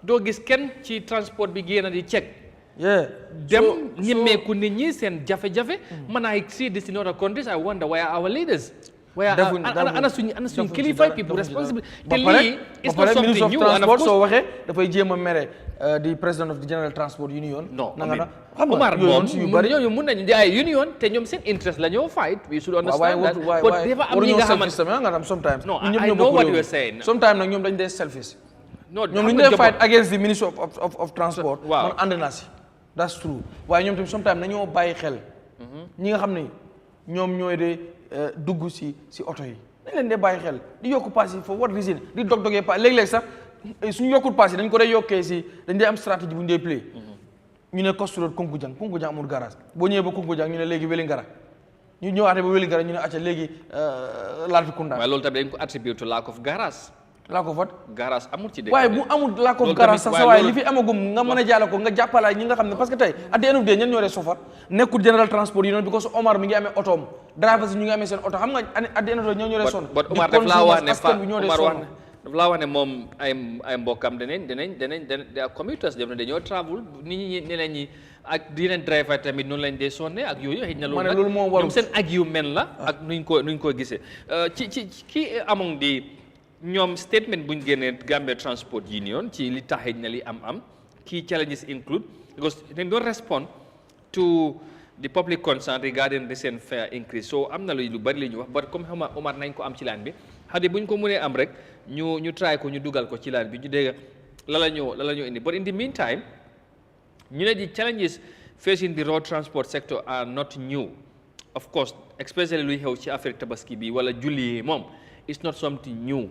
doo gis kenn ci transport bi génn di check dem ñemeeku nit ñi seen jafe-jafe man I see this in other countries I wonder why are our leaders ana suñ kilifa people responsible te lii is not something new and of course soo waxee dafay jéem a mere the president of the General Transport Union Omar moom ñooñu mun nañu di ay union te ñoom seen interest la ñoo fight we should understand that but dafa am ñi nga xamante sometimes no I know what you are saying sometimes nag ñoom dañ dee selfish ñoom ñu dee fight against the Ministry of Transport man ànd naa si that's true waaye ñoom tamit sometimes nañoo bàyyi xel ñi nga xam ne ñoom ñooy de dugg si oto yi dañ leen dee bàyyi xel di yokku paas yi for what reason di dog-dogee paas léeg-léeg sax suñu yokkul paas yi dañ ko dee yokkee si dañ dee am stratégie bu ñu dee play ñu ne Coast Road Kunkujang amul garage boo ñëwee ba Kunkujang ñu ne léegi Wellingara ñu ñëwaatee ba Wellingara ñu ne acca léegi Latrikunda waaye loolu tamit dañ ko attribute to lack of garage lack of what garage amul ci dëkk waaye bu amul lack of garage sax sa waaye li fi amagum nga mën a jàll ko nga jàppalaay ñi nga xam ne parce que tey at the end of the day ñen ñoo dee sofar nekkul General Transport Union because Omar mi ngi amee otoom drivers yi ñu ngi amee seen oto xam nga at the end of the day ñoo ñoo dee sonn but Omar daf laa wax ne daf laa wax ne moom ay mbokkam danañ they are commuters dem na dañoo travel nit ñi ñeneen ñi ak yeneen driver tamit noonu lañ dee sonne ak yooyu xëy na loolu nag ñoom seen argument la ak nuñ ko gisee ci kii among di ñoom statement buñ génnee Gambia Transport Union ci li tax na li am key challenges include because they don't respond to the public concern regarding recent fare increase so am na lu bari li ñu wax but comme xama Omar nañ ko am ci laan bi xadi buñ ko mënee am rek ñu try ko ñu dugal ko ci laan bi ñu dégg la la ñoo indi but in the meantime ñu ne the challenges facing the road transport sector are not new of course especially luy xew ci affaire tabaski bi wala julli moom it's not something new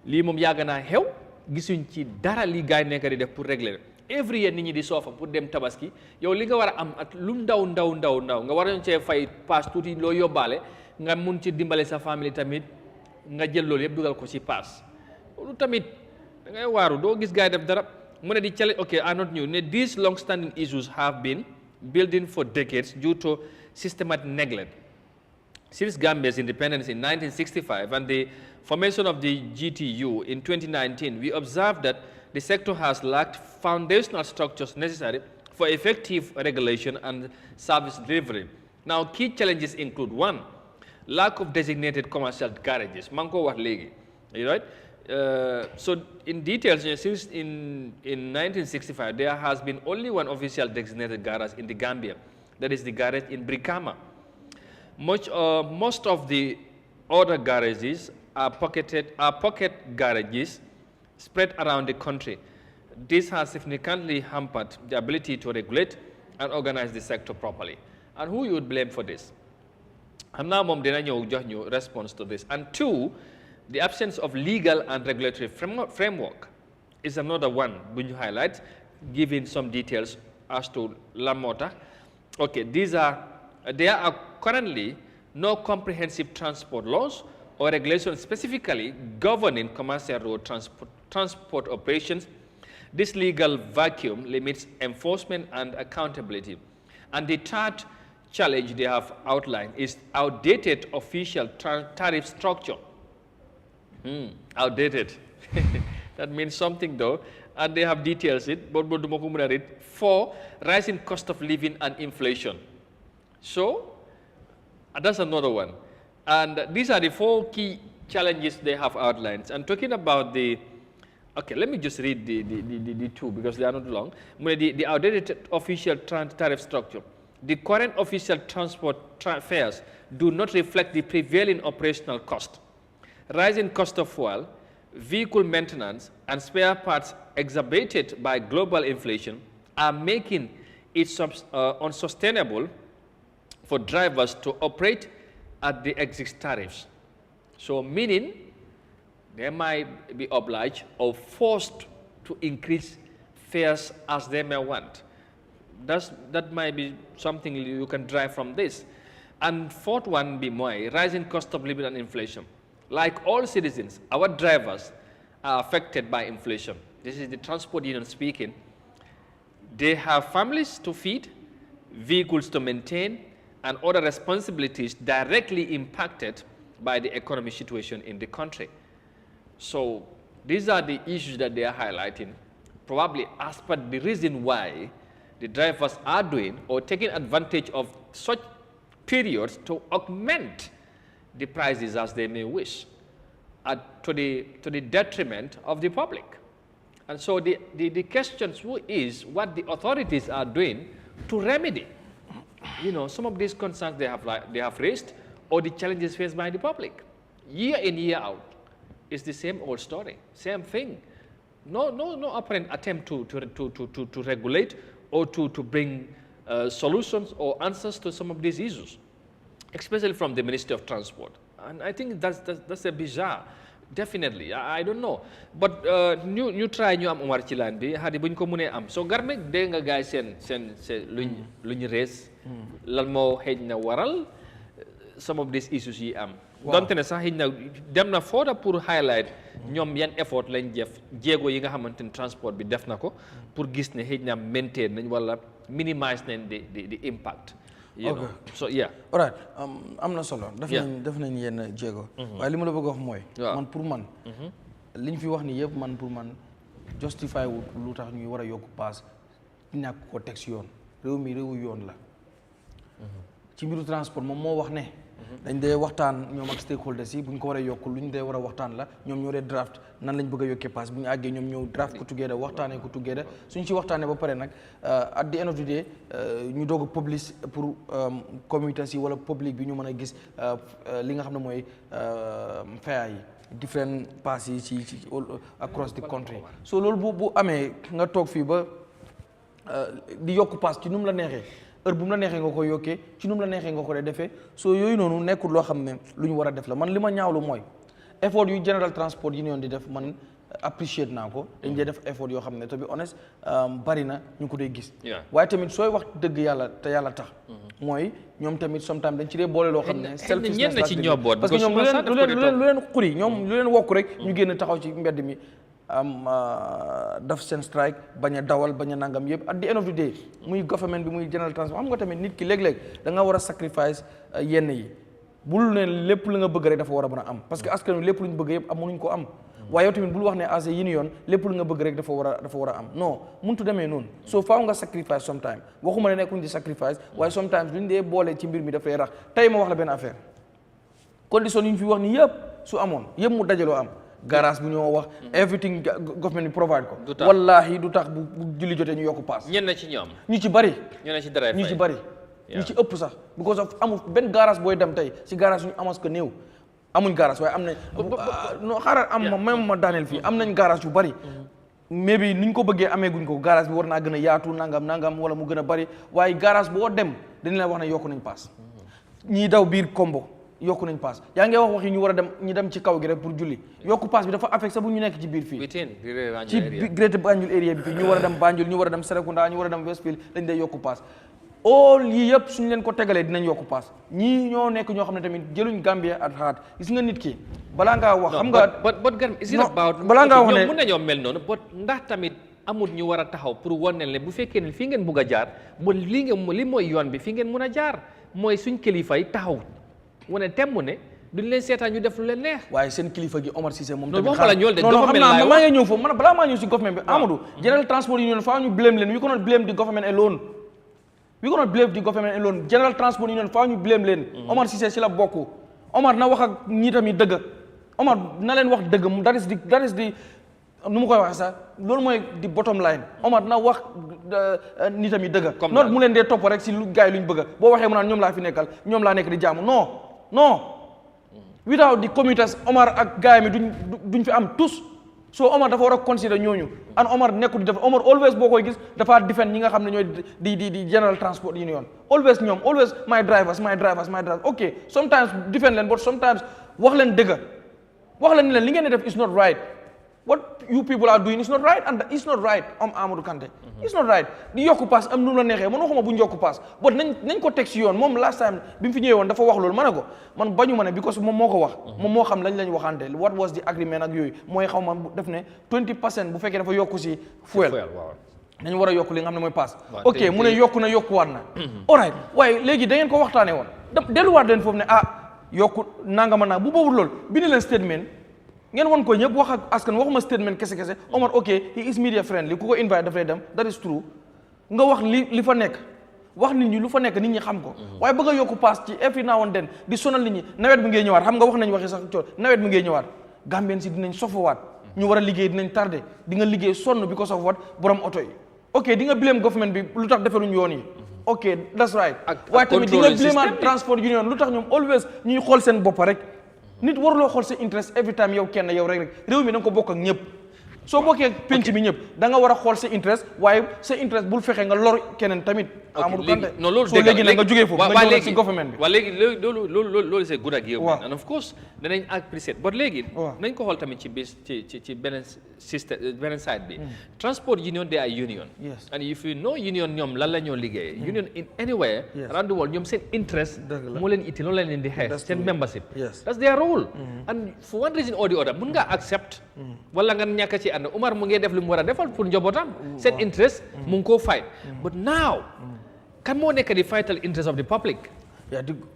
lii moom yàgg naa xew gisuñ ci dara li gaay nekk di def pour régler every year nit ñi di soofa pour dem tabaski yow li nga war a am at lu ndaw nga war a cee fay paas tuuti loo yóbbaale nga mun ci dimbale sa famille tamit nga jël loolu yëpp dugal ko ci paas loolu tamit da ngay waaru doo gis gaay def dara mu ne di challenge okay are not new ne these long standing issues have been building for decades due to systematic neglect since Gambia's independence in 1965 and the formation of the GTU in 2019, we observed that the sector has lacked foundational structures necessary for effective regulation and service delivery. Now, key challenges include one, lack of designated commercial garages. Manko wax legi, right? So, in details, since in 1965, there has been only one official designated garage in the Gambia. That is the garage in Brikama. Most of the other garages are pocket garages spread around the country. This has significantly hampered the ability to regulate and organize the sector properly. And who you would blame for this? And now, Mom, dina ñëw jox ñu response to this. And two, the absence of legal and regulatory framework is another one when you highlight, giving some details as to lan moo tax. Okay, there are currently no comprehensive transport laws or regulations specifically governing commercial road transport operations. This legal vacuum limits enforcement and accountability. And the third challenge they have outlined is outdated official tariff structure. Outdated. That means something though, and they have details it, but for rising cost of living and inflation. So, that's another one. And these are the four key challenges they have outlined. And talking about okay, let me just read the two because they are not long. The outdated official tariff structure. The current official transport fares do not reflect the prevailing operational cost. Rising cost of fuel, vehicle maintenance, and spare parts exacerbated by global inflation are making it unsustainable for drivers to operate at the exit tariffs. So meaning they might be obliged or forced to increase fares as they may want. That might be something you can drive from this. And fourth one be more rising cost of living and inflation. Like all citizens, our drivers are affected by inflation. This is the transport union speaking. They have families to feed, vehicles to maintain, and other responsibilities directly impacted by the economic situation in the country. So these are the issues that they are highlighting, probably as per the reason why the drivers are doing or taking advantage of such periods to augment the prices as they may wish, to the detriment of the public. And so the question is what the authorities are doing to remedy, some of these concerns they have raised or the challenges faced by the public. Year in, year out, it's the same old story, same thing. No apparent attempt to regulate or to bring solutions or answers to some of these issues, especially from the Ministry of Transport. And I think that's a bizarre. Definitely, I don't know, but ñu try ñu am Omar ci line bi hadi buñ ko mëne am so garme de nga gaay sen luñ rees lan mo xej na waral some of these issues yi am donte ne sax xej na dem na further pour highlight ñom yan effort lañ def jéego yi nga xamanteni transport bi def nako pour gis ne xej na maintain nañ wala minimize nañ the impact. Okay. So yeah. All right. Am na solo. def nañ yenn jéego. waaye li ma la bëgg a wax mooy. man pour man. li ñu fi wax ni yëpp man pour man justify wu lu tax ñuy war a yokk paas ñàkk ko teg si yoon réew mi réewu yoon la. ci mbiru transport moom moo wax ne. dañ dee waxtaan ñoom ak stakeholders yi bu ñu ko war a yokk lu ñu dee war a waxtaan la ñoom ñoo dee draft nan lañ bëgg a yokkee paas bu ñu àggee ñoom ñëw draft ko together waxtaanee ko together suñ ci waxtaanee ba pare nag at the end of the day ñu doog a publish pour communities yi wala public bi ñu mën a gis li nga xam ne mooy fare yi different pass yi ci across the country so loolu bu amee nga toog fii ba di yokk paas ci nu mu la neexee heure bu mu la neexee nga ko yokkee ci nu mu la neexee nga ko dee defee soo yooyu noonu nekkul loo xam ne lu ñu war a def la man li ma ñaawlu mooy effort yu General Transport Union di def man appreciate naa ko dañ dee def effort yoo xam ne to be honest bari na ñu ko dee gis waaye tamit sooy wax dëgg yàlla te yàlla tax mooy ñoom tamit sometimes dañ ci dee boole loo xam ne selfishness parce que ñoom lu leen xuri ñoom lu leen wokk rek ñu génn taxaw ci mbedd mi daf seen strike bañ a dawal bañ a nangam yëpp at the end of the day muy government bi muy General Transport xam nga tamit nit ki léeg-léeg da nga war a sacrifice yenn yi bul ne lépp lu nga bëgg rek dafa war a mën a am parce que askan wi lépp lu ñu bëgg yëpp mënuñ ko am waaye yow tamit bul wax ne as a union lépp lu nga bëgg rek dafa war a am non muntu demee noonu so faaw nga sacrifice sometime waxuma ne nekkuñ di sacrifice waaye sometimes luñ dee boole ci mbir mi dafay rax tey ma wax la benn affaire condition yi ñu fi wax ni yëpp su amoon yëpp mu dajaloo am garage bu ñoo wax everything government bi provide ko wallahi du tax bu julli jotee ñu yokk paas ñenn ci ñoom ñu ci bari ñu ci bari ñu ci ëpp sax because of amul benn garage booy dem tey si garage ñu amas ko néew amuñ garage waaye am nañ non xaaral am même ma daaneel fii am nañ garage yu bari mais bi ni ñu ko bëggee amee guñ ko garage bi war naa gën a yaatu nangam wala mu gën a bari waaye garage boo dem dañ la wax ne yokk nañ paas ñii daw biir combo yokku nañ paas yaa ngi wax ñu war a dem ñu dem ci kaw gi rek pour julli yokku paas bi dafa affecté sa bu ñu nekk ci biir fii ci Greater Banjul area bi fii ñu war a dem Banjul ñu war a dem Serekunda ñu war a dem Westfield dañ day yokku paas all yii yëpp suñu leen ko tegalee dinañ yokku paas ñii ñoo nekk ñoo xam ne tamit jëluñ Gambia at heart gis nga nit ki balaa ngaa wax xam nga balaa ngaa wax ne mën nañoo mel noonu ndax tamit amul ñu war a taxaw pour wan ne bu fekkee ne fii ngeen bugg a jaar li mooy yoon bi fii ngeen mën a jaar mooy suñ kilifa yi taxaw wane temm ne duñ leen seetaan ñu def lu leen neex waaye seen kilifa gi Omar Cissé moom tamit non xam naa maa ngi ñëw foofu man balaa maa ñëw si government bi Amadou General Transport Union faa ñu blame leen we cannot blame the government alone General Transport Union faa ñu blame leen Omar Cissé si la bokk Omar na wax ak ñi tamit dëgg Omar na leen wax dëgg that is the nu mu koy waxee sax loolu mooy di bottom line Omar na wax nit tamit dëgg noot mu leen dee topp rek si lu gars yi lu ñu bëgg boo waxee mu naan ñoom laa fi nekkal ñoom laa nekk di jaamu non without the commuters Omar ak gars mi duñ fi am tous so Omar dafa war a consider ñooñu and Omar nekkul di def Omar always boo koy gis dafa defend ñi nga xam ne ñooy di General Transport Union always my drivers ok sometimes defend leen but sometimes wax leen dëgg wax leen ne leen li ngeen di def is not right what you people are doing is not right, and it's not right. Amadou Kanté, it's not right. di yokku pass am nu la neexee man waxuma bu ñu yokku pass but nañ ko teg si yoon moom last time bi mu fi ñëwee woon dafa wax loolu ma ne ko man bañu ma ne because moom moo ko wax moom moo xam lañ waxante what was the agreement ak yooyu mooy xaw ma def ne 20% bu fekkee dafa yokku si fuel dañu war a yokk li nga xam ne mooy pass ok mu ne yokku na yokkuwaat na alright waaye léegi da ngeen ko waxtaanee woon delluwaat leen foofu ne yokku nangama naa bu boobu loolu bind leen statement ngeen won ko ñëpp wax ak askan waxuma statement kese Omar ok he is media friendly ku ko invite dafay dem that is true nga wax li fa nekk wax nit ñi lu fa nekk nit ñi xam ko waaye bëgg a yokku pass ci every now and then di sonal nit ñi nawet bi ngay ñëwaat xam nga wax nañ waxi sax coor nawet bi ngay ñëwaat Gambien si dinañ sofowaat ñu war a liggéey dinañ tardé di nga liggéey sonn because of what borom oto yi ok di nga blame government bi lu tax defaluñ yoon yi ok that's right waaye tamit di nga blame transport union lu tax ñoom always ñuy xool seen bopp rek nit waruloo xool sa interest every time yow kenn yow rek réew mi da nga ko bokk ak ñëpp soo bokkee penc mi ñëpp da nga war a xool sa interest waaye sa interest bul fexe nga lor keneen tamit Amadou Kanté non loolu soo léegi nag nga jógee foofu nga ñëw si government bi waaw léegi loolu c'est good ak yow and of course danañ appreciate but léegi nañ ko xool tamit ci bis ci beneen système beneen side bi transport union they are union and if you know union ñoom lan la ñoo liggéey union in anywhere around the world ñoom seen interest moo leen itti loolu la leen di xeex seen membership that's their role and for one reason or the other mun nga accept wala nga ñàkk ci ànd Umar mu ngi def li mu war a defal pour njabootam seen interest mu ngi koo fight but now kan moo nekk di vital interest of the public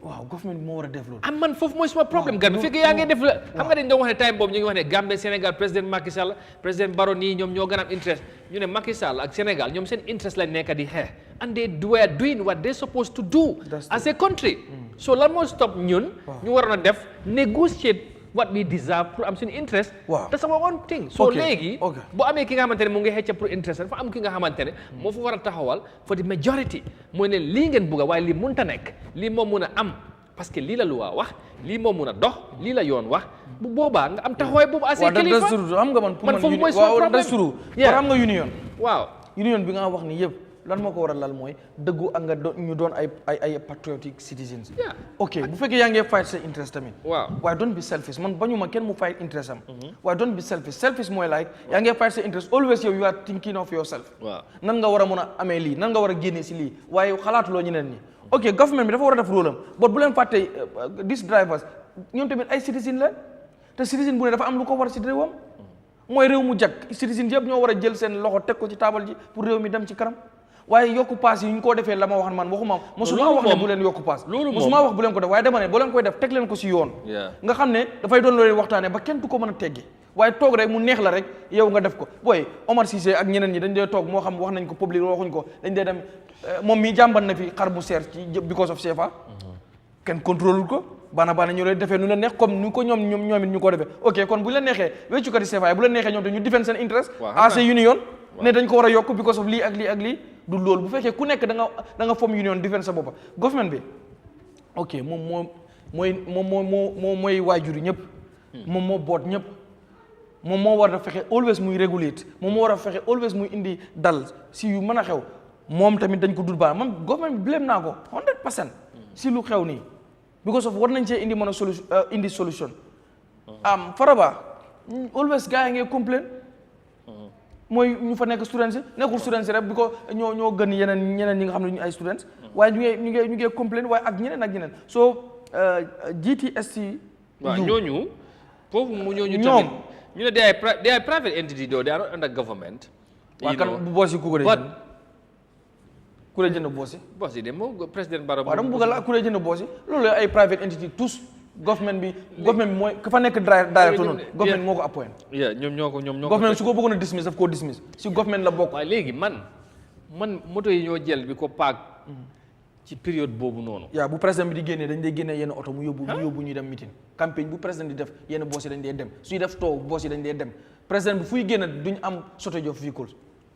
waaw government moo war a def loolu am man foofu mooy suma problème gan fekk yaa ngi def la xam nga dañ doon wax ne time boobu ñu ngi wax ne Gambie Sénégal président Macky Sall président Barrow nii ñoom ñoo gën a am interest ñu ne Macky Sall ak Sénégal ñoom seen interest lañ nekk di xeex and they were doing what they supposed to do as a country so lan moo stop ñun ñu waroon a def negotiate what we deserve pour am suñu interest that's our own thing so léegi bu amee ki nga xamante ne mu ngi xëcc pour interest dafa am ki nga xamante ne moo fa war a taxawal for the majority mooy ne lii ngeen bugga waaye lii mënta nekk lii moo mun a am parce que lii la lu wax lii moo mun a dox lii la yoon wax bu boobaa nga am taxawaay boobu assez kilifa xam nga man foofu mooy suma problème war am nga union union bi nga wax ni yëpp lan moo ko war a lal mooy dëggu ak nga ñu doon ay patriotic citizens ok bu fekkee yaa ngi fight sa interest tamit waaye don't be selfish man bañu ma kenn mu fight interest am waaye don't be selfish mooy like yaa ngi fight sa interest always you are thinking of yourself nan nga war a mën a amee lii nan nga war a génnee si lii waaye xalaatuloo ñeneen ñi ok government bi dafa war a def rôle am but bu leen fàtte these drivers ñoom tamit ay citizen la te citizen bu ne dafa am lu ko war si réewam mooy réew mu jag citizen yëpp ñoo war a jël seen loxo teg ko ci taabal ji pour réew mi dem ci kanam waaye yokku paas yi ñu ko defee la ma wax man waxuma mosuma wax ne bu leen yokku paas mosuma wax bu leen ko def waaye dama ne boo leen koy def teg leen ko si yoon nga xam ne dafay doon loo leen waxtaane ba kenn du ko mën a teggi waaye toog rek mu neex la rek yow nga def ko booy Omar Cissé ak ñeneen ñi dañ dee toog moo xam wax nañ ko public waxuñ ko dañ dee dem moom mi jàmbat na fi xar bu seer ci because of CFA kenn contrôle ko baana ñu lay defee nu la neex comme ni ko ñoom it ñu ko defee ok kon bu la neexee wéccukati CFA bu la neexee ñoom te ñu defend seen interest as a union ne dañ ko war a yokk because of lii ak lii ak lii du loolu bu fekkee ku nekk da nga form union defend sa boppa government bi ok moom mooy waajur ñëpp moom moo boot ñëpp moom moo war a fexe always muy regulate moom moo war a fexe always muy indi dal si yu mën a xew moom tamit dañ ko dul baax man government bi blame naa ko 100% si lu xew nii because of war nañ cee indi mën a indi solution Faraba always gars yi ngay complain mooy ñu fa nekk students yi nekkul students rek bi ko ñoo gën ñeneen ñi nga xam ne ñu ay students waaye ñu ngi complain waaye ak ñeneen so GTSC waaw ñooñu foofu mu ñooñu tamit ñu ne they are private entity though they are not under government waaw kan bu boos yi ku ko dee jënd ku dee jënd boos yi de moom président Barrow waaw dama bëgg la ku dee jënd boos yi loolu ay private entity tous government bi mooy ka fa nekk directeur noonu government moo ko appoint ñoom ñoo ko government su ko bëggoon a dismiss daf koo dismiss si government la bokk waaye léegi man moto yi ñoo jël bi ko paak ci période boobu noonu bu président bi di génnee dañ dee génnee yenn oto mu yóbbu ñuy dem meeting campagne bu président di def yenn boos yi dañ dee dem suy def too boos yi dañ dee dem président bi fuy génn duñ am shortage of vehicles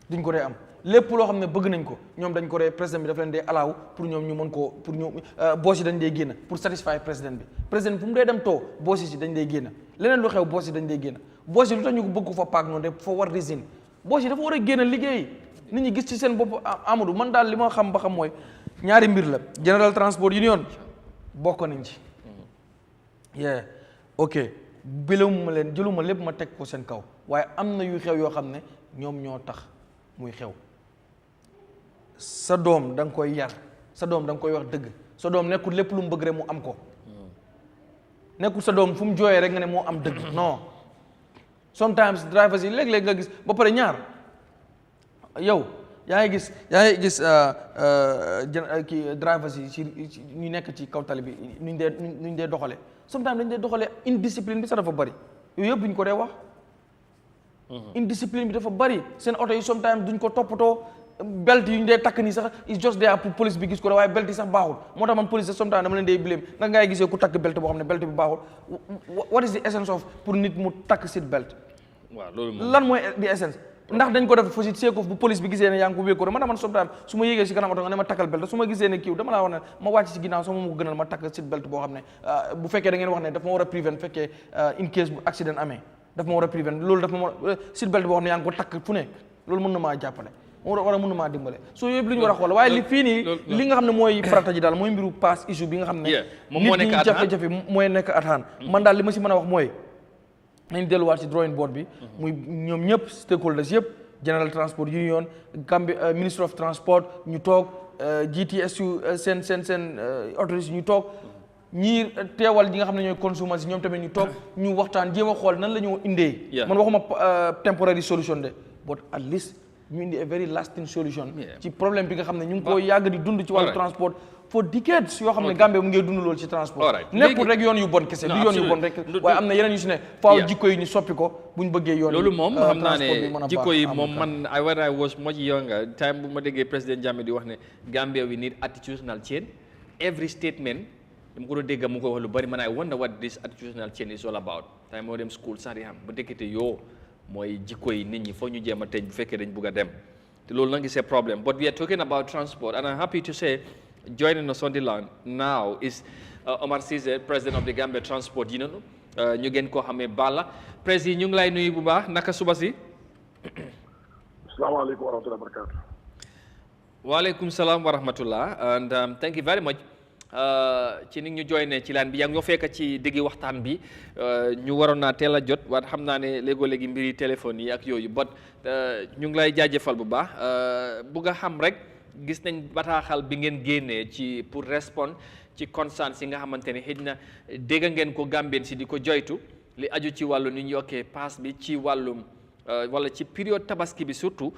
duñ ko dee am lépp loo xam ne bëgg nañ ko ñoom dañ ko dee président bi daf leen dee alaaw pour ñoom ñu mën koo pour ñu boos yi dañ dee génn pour satisfy président bi président fu mu dee dem too boos yi dañ dee génn leneen lu xew boos yi dañ dee génn boos yi lu tax ñu ko bëgg ko fa paak noonu de for what reason boos yi dafa war a génn liggéey nit ñi gis ci seen bopp Amadou man daal li ma xam ba xam mooy ñaari mbir la General Transport Union bokk nañ ci ok belewuma leen jëluma lépp ma teg ko seen kaw waaye am na yu xew yoo xam ne ñoom ñoo tax muy xew sa doom da nga koy yar sa doom da nga koy wax dëgg sa doom nekkul lépp lu mu bëgg rek mu am ko nekkul sa doom fu mu jooyee rek nga ne moo am dëgg non sometimes drivers yi léeg-léeg nga gis ba pare ñaar yow yaa ngi gis kii drivers yi ci ñu nekk ci kaw tali bi nuñ dee doxale sometimes dañ dee doxale indiscipline bi sax dafa bari yooyu yëpp duñ ko dee wax indiscipline bi dafa bari seen oto yi sometimes duñ ko toppatoo belt yi ñu dee takk nii sax is just there pour police bi gis ko waaye belt yi sax baaxul moo tax man police sometimes dama leen dee blame naka ngay gisee ku takk belt boo xam ne belt bi baaxul what is the essence of pour nit mu takk seat belt waaw loolu moom lan mooy the essence ndax dañ ko def fo si seeko bu police bi gisee ne yaa ngi ko wékko rek man sometimes su ma yéegee si kanam oto nga ne ma takkal belt su ma gisee ne kiiw dama laa wax ne ma wàcc si ginnaaw sama ma ko gënal ma takk seat belt boo xam ne bu fekkee da ngeen wax ne daf ma war a prevent fekkee in case bu accident amee daf ma war a prevent loolu daf ma seat belt boo xam ne yaa ngi ko takk fu nekk loolu mën na maa jàppale war a mën na maa dimbale soo yëpp li ñu war a xool waaye li fii nii li nga xam ne mooy farata ji daal mooy mbiru pass issue bi nga xam ne nit ñi jafe-jafe mooy nekk at hand man daal li ma si mën a wax mooy nañ delluwaat ci drawing board bi muy ñoom ñëpp stakeholders yëpp General Transport Union Gambia Ministry of Transport ñu toog GTSU seen autorités ñu toog ñii teewal ñi nga xam ne ñooy consommateurs yi ñoom tamit ñu toog ñu waxtaan jéem a xool nan la ñu indee man waxuma temporary solution de but at least ñu indi a very lasting solution ci problème bi nga xam ne ñu ngi ko yàgg di dund ci wàllu transport for decades yoo xam ne Gambia mu ngi dund loolu ci transport nekkul rek yoon yu bon kese du yoon yu bon rek waaye am na yeneen yu si ne faaw jikko yi ñu soppi ko bu ñu bëggee yoon loolu moom xam naa ne jikko yi moom man when I was much younger time bu ma déggee président Jammeh di wax ne Gambia we need attitudinal change every statement dama ko doon dégg mu ko wax lu bari man I wonder what this attitudinal change is all about time moo dem school sax di xam ba dékkate yoo mooy jikko yi nit ñi foog ñu jéem a tëj bu fekkee dañ bugg a dem te loolu nag c'est problem but we are talking about transport and I'm happy to say joining us on the line now is Omar Ceesay, President of the Gambia Transport Union. ñu gën koo xamee Balla président ñu ngi lay nuyu bu baax naka suba si. Assalamualaikum warahmatullahi wabarakatuh. Waaleykum salaam wa rahmatullah and thank you very much ci ni ñu joine ci laan bi yaa ngi ñoo fekk ci diggi waxtaan bi ñu waroon naa teel a jot waaye xam naa ne léegoo-léegi mbiri téléphone yi ak yooyu but ñu ngi lay jaajëfal bu baax bugg a xam rek gis nañ bataaxal bi ngeen génnee ci pour répondre ci concerns yi nga xamante ne xëy na dégg ngeen ko Gambien si di ko joytu li aju ci wàllu ni ñu yokkee pass bi ci wàllum wala ci période tabaski bi surtout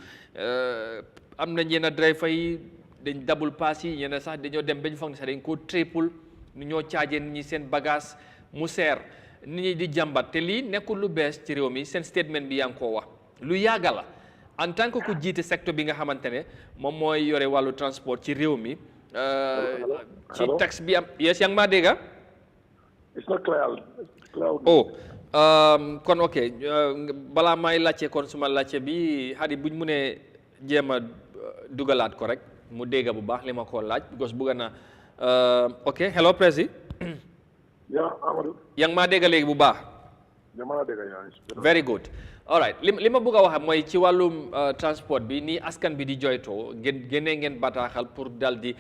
am na ñenn driver yi dañ double pass yi ñenn sax dañoo dem bañ foog ne sax dañ koo triple nu ñoo caajee nit ñi seen bagage mu seer nit ñi di jàmbat te lii nekkul lu bees ci réew mi seen statement bi yaa ngi koo wax lu yàgga la en tant que ku jiite secteur bi nga xamante ne moom mooy yore wàllu transport ci réew mi ci taxe bi am yes yaa ngi maa dégg It's not clear. Oh kon ok balaa may laajte kon suma laajte bi xadi buñ mu ne jéem a dugalaat ko rek mu dégg bu baax li ma ko laaj because bugga na ok hello Prezi Yeah, Amadou. yaa ngi maa dégg léegi bu baax very good all right li ma bëgg a wax mooy ci wàllum transport bi nii askan bi di joytoo génnee ngeen bataaxal pour dal di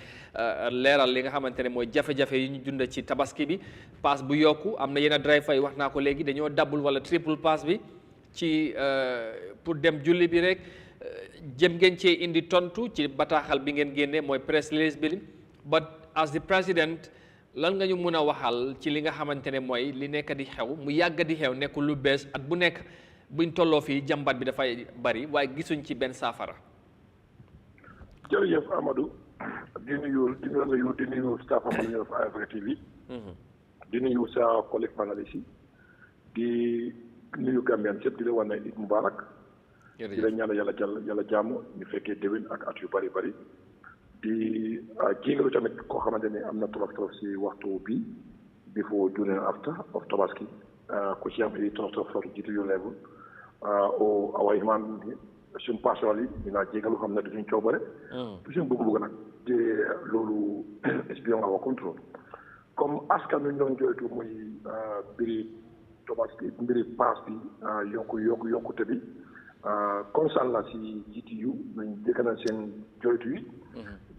leeral li nga xamante ne mooy jafe-jafe yi ñu dund ci tabaski bi pass bu yokku am na yenn driver yi wax naa ko léegi dañoo double wala triple pass bi ci pour dem julli bi rek jëm ngeen cee indi tontu ci bataaxal bi ngeen génnee mooy press release bi but as the president lan nga ñu mën a waxal ci li nga xamante ne mooy li nekk di xew mu yàgg di xew nekkul lu bees at bu nekk buñ tolloo fii jàmbat bi dafay bari waaye gisuñ ci benn saafara. jërëjëf Amadou di nuyu staff am ñu def Eyeafrica TV. di nuyu sa collègue panéliste yi di nuyu Gambian yëpp di la wan ne Eid Mubarak. di la ñaan yàlla jàmm ñu fekkee déwén ak at yu bari bari. di jégalu tamit koo xamante ne am na trop si waxtu bi before during and after of Tabaski ku ci am ay trop jiitu yu level o our human suñ personal yi dinaa jégalu xam ne du suñ coobare du suñ bëgg nag te loolu is beyond our control comme askan wi ñu doon joytu muy mbiri Tabaski mbiri paas bi yokkute bi concerne la si GTU nañ dégg nañ seen joytu yi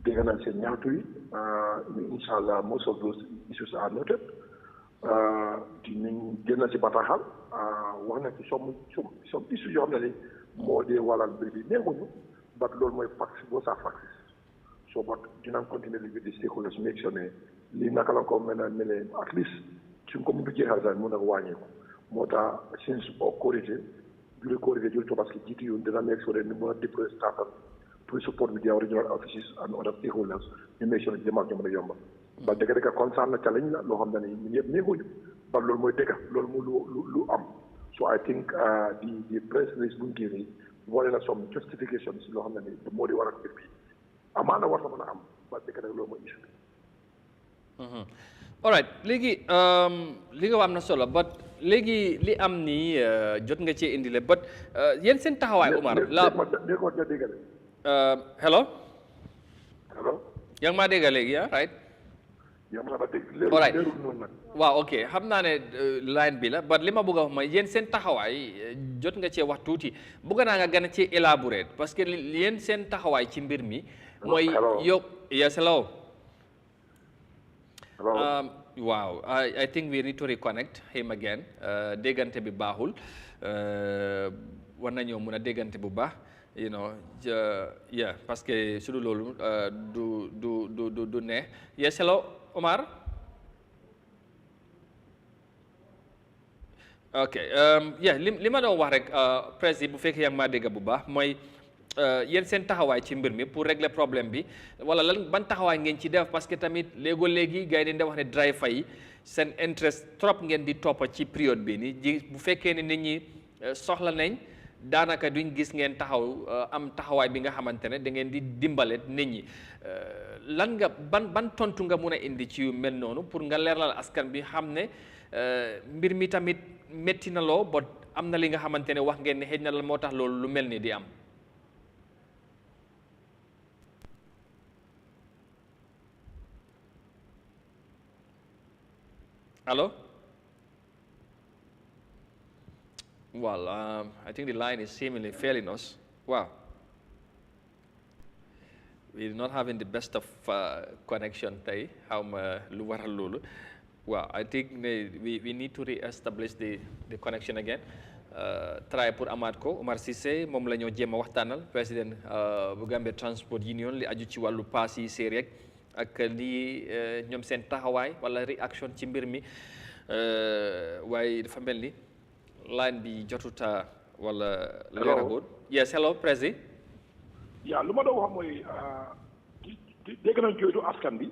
dégg nañ seen ñaxtu yi incha allah most of those issues are noted dinañ génn ci bataaxal wax na ci some issue yoo xam ne ni moo dee walal mbir bi neexuñu but loolu mooy facts boo saa facts so but dinañ continuer with the stakeholders make sure ne lii naka la ko mel ne at least suñ ko mënut jeexal sax mun a wàññeeku moo tax since Korité juli Tabaski jiitu yoon dina make sure ne mun a déployer staff to support with their regional offices and other stakeholders ñu make sure ne jëm ak ñu mën a yomba ba dëgg concern na challenge la loo xam ne ni ñun ñëpp neexuñu ba loolu mooy dëgg loolu mu lu am so I think the press release bu ñu génnee wane na some justifications loo xam ne ni moo di waral mbir bi amaana war na mën a am ba dëgg loolu mooy issue bi. all right léegi li nga wax am na solo but léegi li am nii jot nga cee indile but yéen seen taxawaay Omar hello yaa ngi maa dégg léegi right all right waaw ok xam naa ne line bi la but li ma bëgg a wax mooy yéen seen taxawaay jot nga cee wax tuuti bëgg naa nga gën a cee élaborer parce que yéen seen taxawaay ci mbir mi mooy yow yes hello wow I think we need to reconnect him again déggante bi baaxul war nañoo mun a déggante bu baax you know yeah parce que su dul loolu du neex yes hello Omar ok yeah li ma doon wax rek président bu fekkee yaa ngi maa dégg bu baax mooy yéen seen taxawaay ci mbir mi pour régler problème bi wala lan ban taxawaay ngeen ci def parce que tamit léegi gars yi dañ wax ne driver yi seen interest trop ngeen di toppa ci période bi ni ji bu fekkee ne nit ñi soxla nañ daanaka duñ gis ngeen taxaw am taxawaay bi nga xamante ne da ngeen di dimbale nit ñi lan nga ban tontu nga mun a indi ci yu mel noonu pour nga leeralal askan bi xam ne mbir mi tamit métti na loo ba am na li nga xamante ne wax ngeen ne xëy na la moo tax loolu lu mel ni di am. Hello? Well, I think the line is seemingly failing us. Wow. We're not having the best of connection today. Well, I think we need to re-establish the connection again. Try pour amaat ko Omar Cissé moom la ñoo jéem a waxtaanal président bu Gambia Transport Union li aju ci wàllu paas yi séer rek ak lii ñoom seen taxawaay wala réaction ci mbir mi waaye dafa mel ni line bi jotuta wala leeragoon yes hello Président yaa lu ma doon wax mooy dégg nañ jooytu askan bi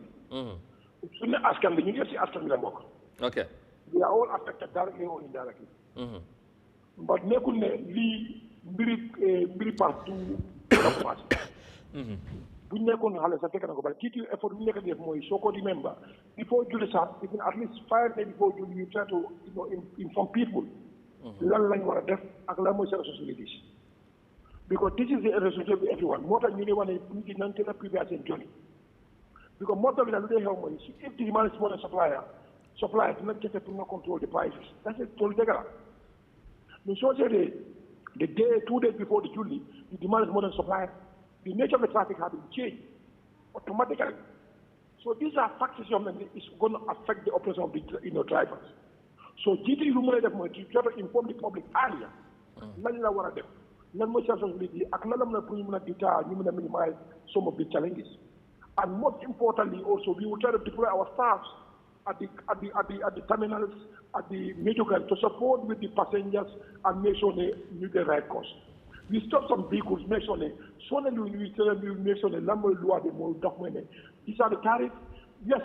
su ne askan bi ñu ngi ci askan bi la bokk ok we are all affected directly or indirectly but nekkul ne lii mbiri pass du commencé bu ñu nekkoon xale sax fekk na ko ba kii effort bu ñu nekk def mooy soo ko di member before julli sax even at least 5 days before julli you try to inform people lan lañ war a def ak lan mooy seen responsibilities because this is the responsibility of everyone moo tax ñu ne wane nit ñi nañ teel a prepare seen jolli because moo tax bi daal lu dee xew mooy if the demand is more than supplier dina kese pour nga control the prices that's it loolu dëgg la mais soo seetee the day 2 days before the julli the demand is more than supplier the nature of the traffic has been changed automatically. So these are factors that is going to affect the operation of the drivers. So GT you try to inform the public earlier. Lan la wara def. Lan mo responsibility ak lan la pour ñu mëna deter ñu mëna minimize some of the challenges. And most importantly also we will try to deploy our staff at the terminals, at the major guys to support with the passengers and make sure they use the right course. We stop some vehicles, make sure they make sure the number of the more documented. These are the tariffs. Yes,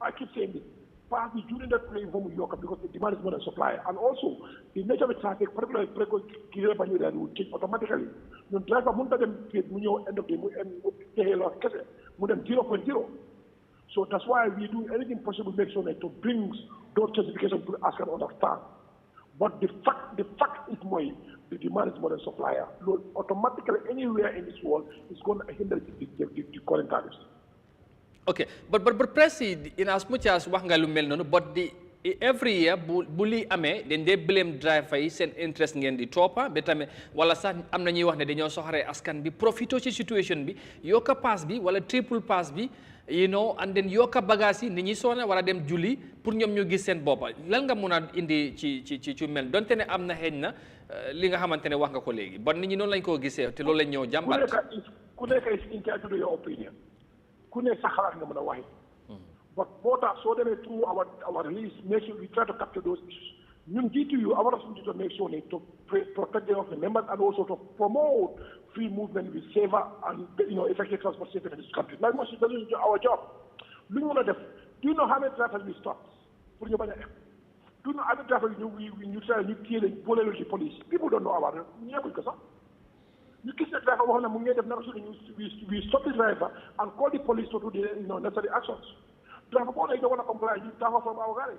I keep saying this. Pass during that play from New York because the demand is more than supply. And also, the nature of the traffic, particularly that will change automatically. The driver won't let them end up more than 0.0. So that's why we do anything possible to make sure that to bring those certifications to ask and understand. But the fact is more, the demand is more than supplier. Automatically, anywhere in this world, is going to hinder the current tariffs. Okay, but Presi, in as much as wax nga lu mel nonu, but every year bu li amé then they blame driver yi sen interest ngeen di toppa be tamé wala sax am na ñuy wax ne dañoo soxaré askan bi profito ci situation bi yokka pass bi wala triple pass bi you know, and then yokka bagage yi nit ñi soona war a dem julli pour ñoom ñu gis seen boppa lan nga mun a indi ci mel donte ne am na xëy na li nga xamante ne wax nga ko léegi bon nit ñi noonu lañ koo gisee te loolu lañ ñëw jàmbat ku nekk is entitled to your opinion ku ne sa xalaat nga mën a waxe but moo tax soo demee through our release make sure we try to capture those issues ñun GTU our responsibility to make sure to protect the members and also to promote free movement with safer and effective transport system in this country. Like most of our job. Do you know how many drivers we stop? Do you know how many drivers we try to kill and the police? People don't know about it. You kiss the driver, we stop the driver and call the police to do the necessary actions. Driver, they don't want to comply, you driver from our garage.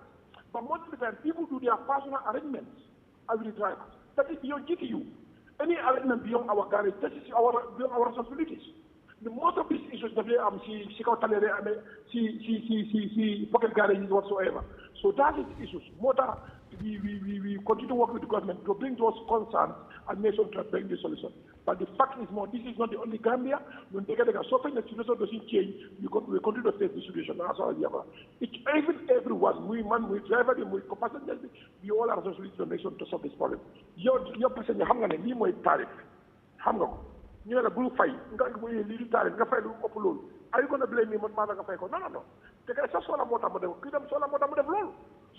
But most of the time, people do their personal arrangements with the driver. That is beyond GTU. Any arrangement beyond our garage, that is beyond our responsibilities. The most of these issues that she pocket garages whatsoever. So that is the issues. More that we continue to work with the government to bring those concerns and make sure to bring the solution. But the fact is more, this is not the only Gambia. When they get so far the situation doesn't change, we continue to face the situation. It's everyone, we man, we driver, we passengers, we all are responsible to make sure to solve this problem. Your person, you have a tariff. You have a blue fight. Are you going to blame me? No.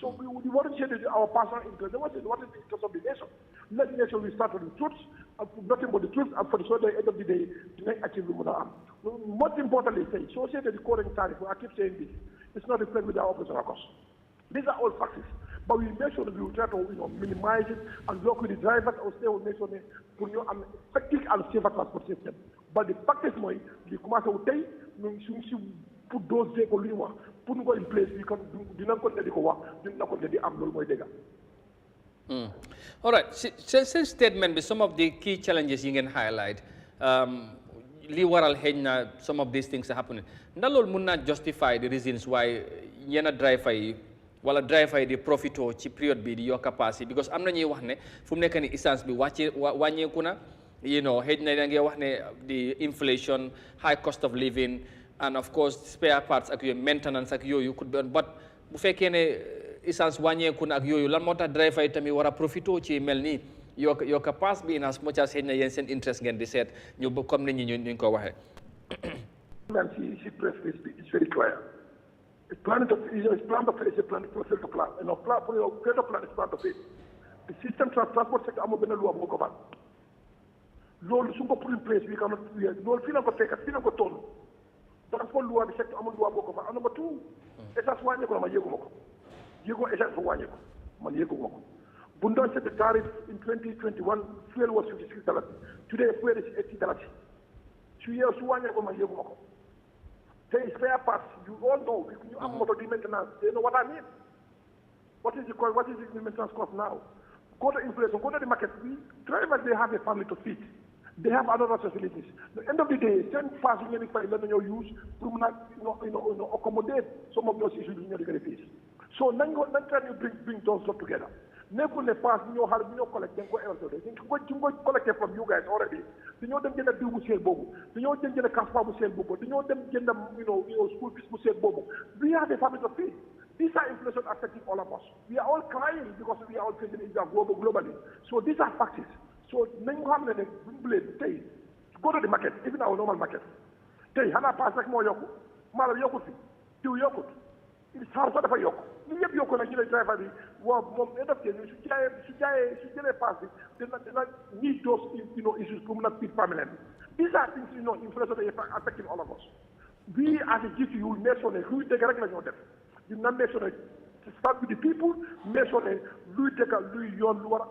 So we want to share our personal interest. What is the interest of the nation? Let the nation we start with the truth, nothing but the truth, and for the at the end of the day, to make achieve the most importantly, so say that the current tariff, I keep saying this, it's not reflected with our operational costs. These are all factors. But we make sure that we will try to minimize it and work with the drivers or stay with nation for an effective and safer transport system. But the fact is, the commercial day, we should put those vehicles in place. We can do not continue to work, do not continue to amble. All right. Since statement, with some of the key challenges you can highlight, li waral xëy some of these things are happening. Ndax loolu mun naa justify the reasons why yenn driver yi wala driver yi di profito ci période bi di yokk paas yi because am na ñuy wax ne fu mu nekk ni essence bi wàññeeku na xëy na da ngay wax ne the inflation, high cost of living, and of course spare parts ak yooyu maintenance ak yooyu could be on but bu fekkee ne essence wàññeeku na ak yooyu lan moo tax driver yi tamit war a profito ci mel nii yokk paas bi in as much as xëy na yéen seen interest ngeen di seet ñu comme nit ñi ñu ko waxee. It's very clear. It's plan to fail is a plan to fail to plan. And for your fail plan is plan to fail. The system transport sector amoo benn loi bu ko ban. Loolu su ko put in place we cannot loolu fii la ko fekk fii la ko toll. Transport loi bi secteur amul loi boo ko ban. And number two, essence wàññeeku na ma yëguma ko. Yëgoo essence fa wàññeeku man yëguma ko. Bu ñu doon set the tariff in 2021 fuel was $56. Today fuel is $80. Su wàññeeku man yëguma ko. There is spare parts. You all know. You have motor maintenance. They know what I mean. What is the maintenance cost now? Go to inflation. Go to the market. Drivers, they have a family to feed. They have other facilities. At the end of the day, send fast in any file that you use to accommodate some of those issues in your face. So then try to bring those stuff together. Never the past, collect them, go collect it from you guys already. Them get a deal with sale bobo. Them get a caspa with sale bobo. Them get school fees with sale bobo. We have a family to feed. These are inflation affecting all of us. We are all crying because we are all facing India globally. So these are factors. So go to the market, even our normal market. Hana pass like more yoku. Mala yoku fi. Do yoku. It's hard for yoku. Yep, you're going to get a driver. End of the day, should pass it. They need those issues to not be permanent. These are things inflation affecting all of us. We as a GTU make sure that we take a regular order. We not make sure that to start with the people, make sure that we take a lower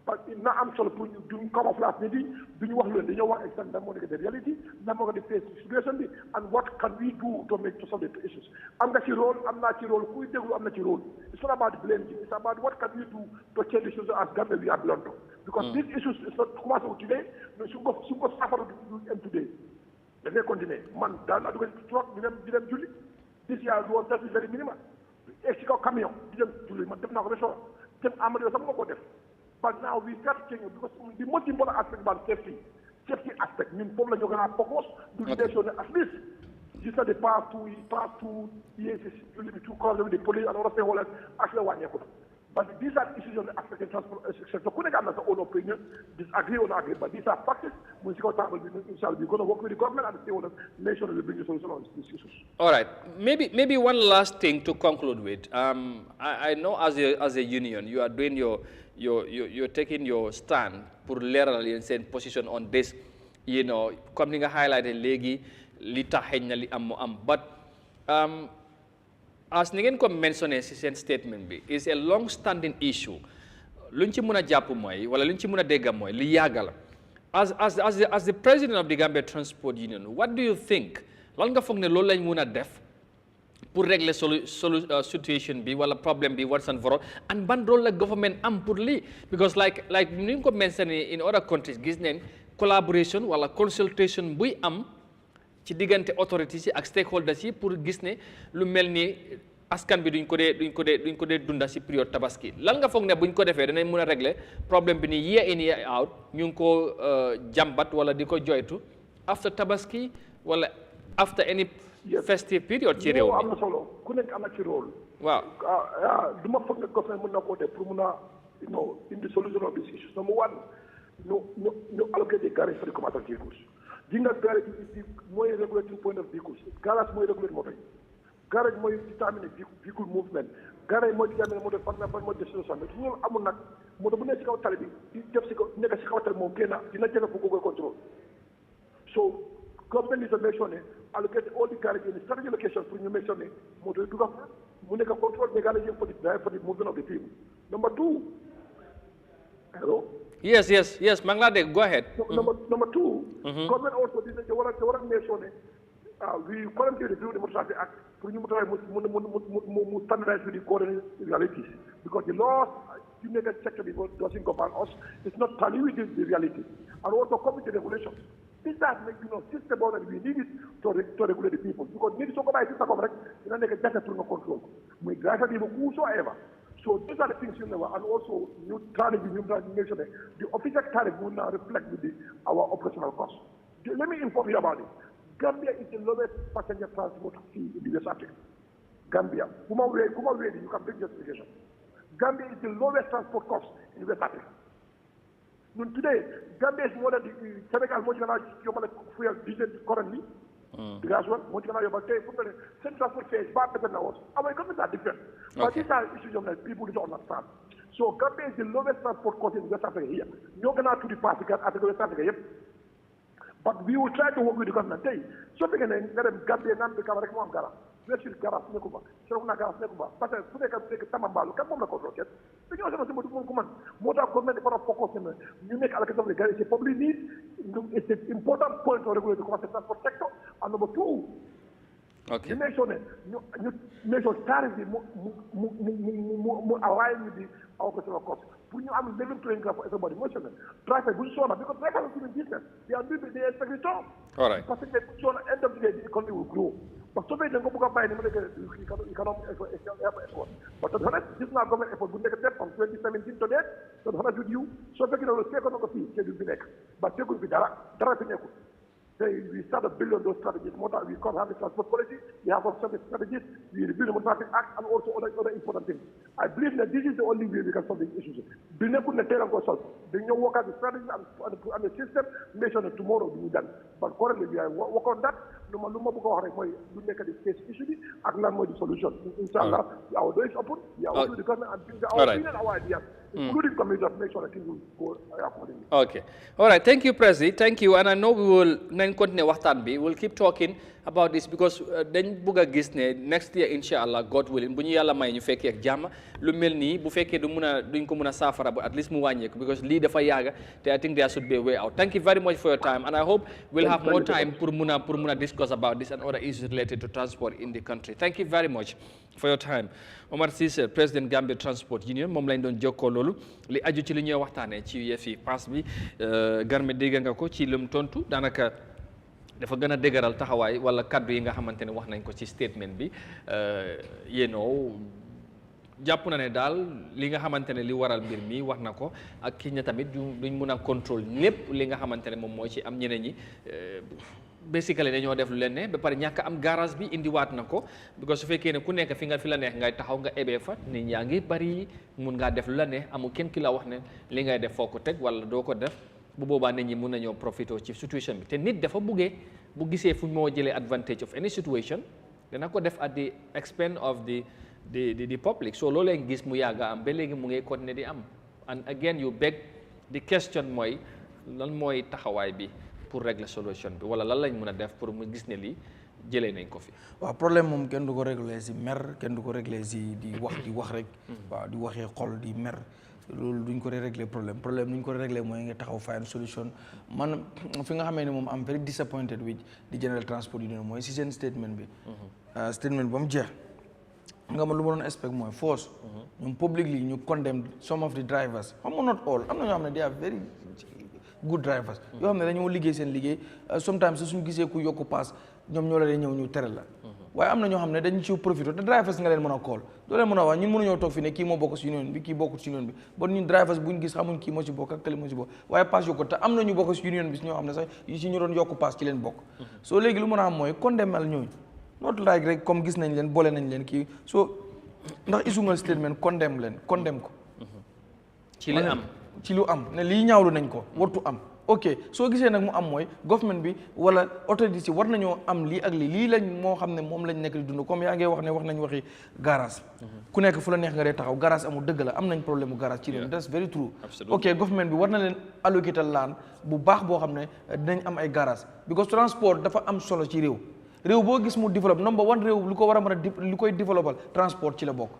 but in I'm sure doing camouflage maybe doing what we want extend the reality, number the face situation and what can we do to solve the issues. I'm not your role, I'm not your role, I'm not your role. It's not about blaming, it's about what can we do to change the issues as Gambia we are belong to. Because these issues is not commercial today, no should go suffer today. Let me continue. Man, I'm going to truck, Julie. This year was that is very minimal. Extra camion, Julie, man, them not going to show. Them Amadio, some go there. But now we start changing because the most important aspect about safety aspect. Mean problem you're gonna focus to the nation at least These are the past 2 years, you live too close with the police and other stakeholders, actually one year. But these are issues on the African transport sector. Couldn't have their own opinion, disagree or not agree, but these are factors. We're going to work with the government and the stakeholders, make sure that we bring the solution on these issues. All right. Maybe one last thing to conclude with. I know as a union, you are doing you're taking your stand pour leeral yeen seen position on this, you know, comme ni nga highlighted léegi li tax xëy na li am but as ni ngeen ko mentionné si seen statement bi is a long standing issue luñ ci mën a jàpp mooy wala luñ ci mën a dégg mooy li yàgg la as the president of the Gambia Transport Union, what do you think lan nga foog ne loolu lañ mën a def pour régler situation bi wala problème bi once and for all and ban role la government am pour lii because like ni ñu ko mentionné in other countries gis neen collaboration wala consultation buy am ci diggante authorities yi ak stakeholders yi pour gis ne lu mel ni askan bi duñ ko dee dunda si période tabaski lan nga foog ne buñ ko defee danañ mën a régler problème bi ni year in year out ñu ngi ko jàmbat wala di ko joytu after tabaski wala after any festive period ci réew mi am na solo ku nekk am na ci rôle waaw du ma foog ne government mën na koo def pour mun a in the solution of these issues. Number one, no allocate the garage for the commercial vehicles. Jinga garage is the more regulating point of vehicles. Garage more regulate motor. Garage more determine vehicle movement. Garage more determine motor partner more destination. But you amul nak motor bu nekk ci kaw tali bi di def ci kaw nekk ci kaw tali moom kenn dina jël fu ko control. So government is to make sure allocate all the garage in the strategic location for you make sure motor do mu nekk control mechanism for the movement of the people. Number two, hello? Yes, Manglade, go ahead. Number two, government also did the work nation. We currently review the Motor Traffic Act for you to standardize with the current realities. Because the laws you make a sector doesn't govern us, it's not tally with the reality. And also come to regulations. This does make system that we need it to regulate the people. Because need to go by system correct, you don't make a better to no control. We gradually whosoever. So these are the things and also new tariff, make sure that the official tariff will now reflect with our operational costs. Let me inform you about it. Gambia is the lowest passenger transport fee in the West Africa. Gambia. Kuma ready, you can bring justification. Gambia is the lowest transport cost in West Africa. Today, Gambia is more than the Senegal, fuel diesel currently. Because what you can send transport fares back better now. Our economies are different. But these are issues that people need to understand. So Gambia is the lowest transport cost in West Africa here. You're going to the Pacific Africa, West Africa, yep. But we will try to work with the government. So we can Gambia and the Cameroon Wellingara. Let's use Garas Nekuba. So na Garas Nekuba. But they can take a Tamambalu. Come on, the rocket. Because motor government for focus on you make allocation of the garage probably need it's an important point to regulate the commercial transport sector. And number two, you make sure that you make sure tariffs align with the operational costs. When you have a level playing ground for everybody, drivers will show up because drivers are doing business. They expect return. All right. Because if they show at the end of the day, the economy will grow. But so many people can buy the economic effort. But to be honest, this is not government effort. We make a step from 2017 to date. To be honest with you, so we can take economic fee, will be next. But they could be direct. We start to build on those strategies. We can't have a transport policy. We have some strategies. We review the Motor Traffic Act and also other important things. I believe that this is the only way we can solve these issues. Bring your work at the strategy and the system. Make sure that tomorrow will be done. But currently we are work on that. We make a case issue and learn more the solution. Inshallah, our door is open. We are working with the government and bring our opinion, our ideas, including committees, make sure that things will go accordingly. Okay. All right. Thank you, Prezi. Thank you. And I know we will continue waxtaan bi. We'll keep talking about this because dañ bëgg a gis ne next year inshallah God willing bu ñu yàlla may ñu fekkee ak jàmm lu mel nii bu fekkee duñ ko mën a saafara bu at least mu wàññeeku because lii dafa yàgga te I think there should be a way out. Thank you very much for your time and I hope we'll have more time pour mun a discuss about this and other issues related to transport in the country. Thank you very much for your time. Omar Cissé President Gambia Transport Union moom lañ doon jokkoo loolu li aju ci li ñuy waxtaanee ci yëfi pass bi Garmi dégg nga ko ci lum tontu daanaka dafa gën a dëgëral taxawaay wala kaddu yi nga xamante ne wax nañ ko ci statement bi jàpp na ne daal li nga xamante ne li waral mbir mi wax na ko ak kii na tamit duñ mun a contrôle lépp li nga xamante ne moom moo ci am ñeneen ñi basically dañoo def lu leen ne ba pare ñàkk am garage bi indiwaat na ko because su fekkee ne ku nekk fi la neex ngay taxaw nga ebee fa nit ñaa ngi bari mun ngaa def lu la neex amul kenn ki la wax ne li ngay def foo ko teg wala doo ko def bu boobaa nit ñi mun nañoo profité ci situation bi te nit dafa buggee bu gisee fu moo jëlee advantage of any situation dana ko def at the expense of the public so loolee gis mu yàgga am ba léegi mu ngay continuer di am and again you beg the question mooy lan mooy taxawaay bi pour régler solution bi wala lan lañ mën a def pour mu gis ne lii jëlee nañ ko fi. waaw problème moom kenn du ko régler si mer kenn du ko régler si di wax rek. waaw di waxee xol di mer loolu duñ ko régler problème nuñ ko régler mooy nga taxaw find solution man fi nga xamee ne moom am very disappointed with the General Transport Union mooy si seen statement bi. Statement ba mu jeex. nga ma lu ma doon expect mooy force. ñoom publicly ñu condemn some of the drivers xam nga not all am na ñoo xam ne they are very good drivers. yoo xam ne dañoo liggéey seen liggéey sometimes suñu gisee ku yokku paas ñoom ñoo la day ñëw ñu tere la. waaye am na ñoo xam ne dañu ci profité te drivers nga leen mën a call doo leen mën a wax ñun mënuñoo toog fi ne kii moo bokk si union bi kii bokkut si union bi bon ñun drivers buñ gis xamuñ kii moo si bokk ak kële moo si bokk waaye paas yokku te am na ñu bokk si union bi si ñoo xam ne sax yu si ñu doon yokku paas ci leen bokk. soo léegi lu mën a am mooy condemnal ñooñu not like rek comme gis nañ leen boole nañ leen kii soo ndax isumal statement condemn ko. ci li am ci lu am ne lii ñaawlu nañ ko wartu am. ok soo gisee nag mu am mooy government bi wala autorité si war nañoo am lii ak lii lañ moo xam ne moom lañ nekk di dund comme yaa ngi wax ne wax nañ waxi garage ku nekk fu la neex nga dee taxaw garage amul dëgg la am nañ problème mu garage ci réew that's very true. ok government bi war na leen allocater laan bu baax boo xam ne dinañ am ay garage because transport dafa am solo ci réew boo gis mu développe number one réew lu ko war a mën a lu koy développal transport ci la bokk.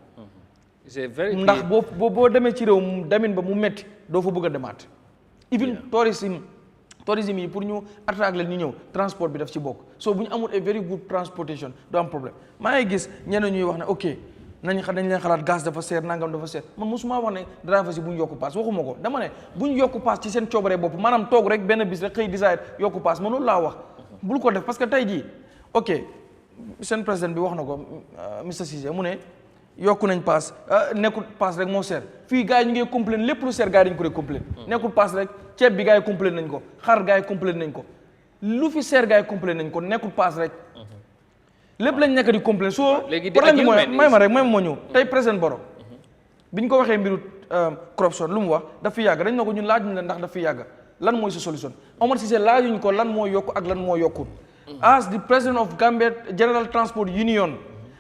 ndax boo demee ci réew mu demin ba mu metti doo fa bëgg a demaat. even tourisme yi pour ñu attract leen ñu ñëw transport bi daf ci bokk so bu ñu amul a very good transportation du am problème maa ngi gis ñeneen ñuy wax ne ok nañ leen xalaat gaz dafa seer nangam dafa seer man mosuma wax ne drivers yi bu ñu yokku paas waxuma ko dama ne bu ñu yokku paas ci seen coobaree bopp maanaam toog rek benn bis rek xëy décide yokku paas man loolu laa wax bul ko def parce que tey jii ok seen président bi wax na ko Mr Cissé mu ne yokku nañ paas nekkul paas rek moo seer fii gars yi ñu ngi complain lépp lu seer gars yi dañu ko rek complain nekkul paas rek ceeb bi gars yi complain nañ ko xar gars yi complain nañ ko lu fi seer gars yi complain nañ ko nekkul paas rek lépp lañ nekk di complain soo problème bi mooy may ma moo ñëw tey président Barrow bi ñu ko waxee mbiru corruption lu mu wax daf fi yàgg dañ na ko ñun laajuñ la ndax daf fi yàgg lan mooy sa solution Omar Cissé laajuñ ko lan moo yokku ak lan moo yokkut as the president of Gambia General Transport Union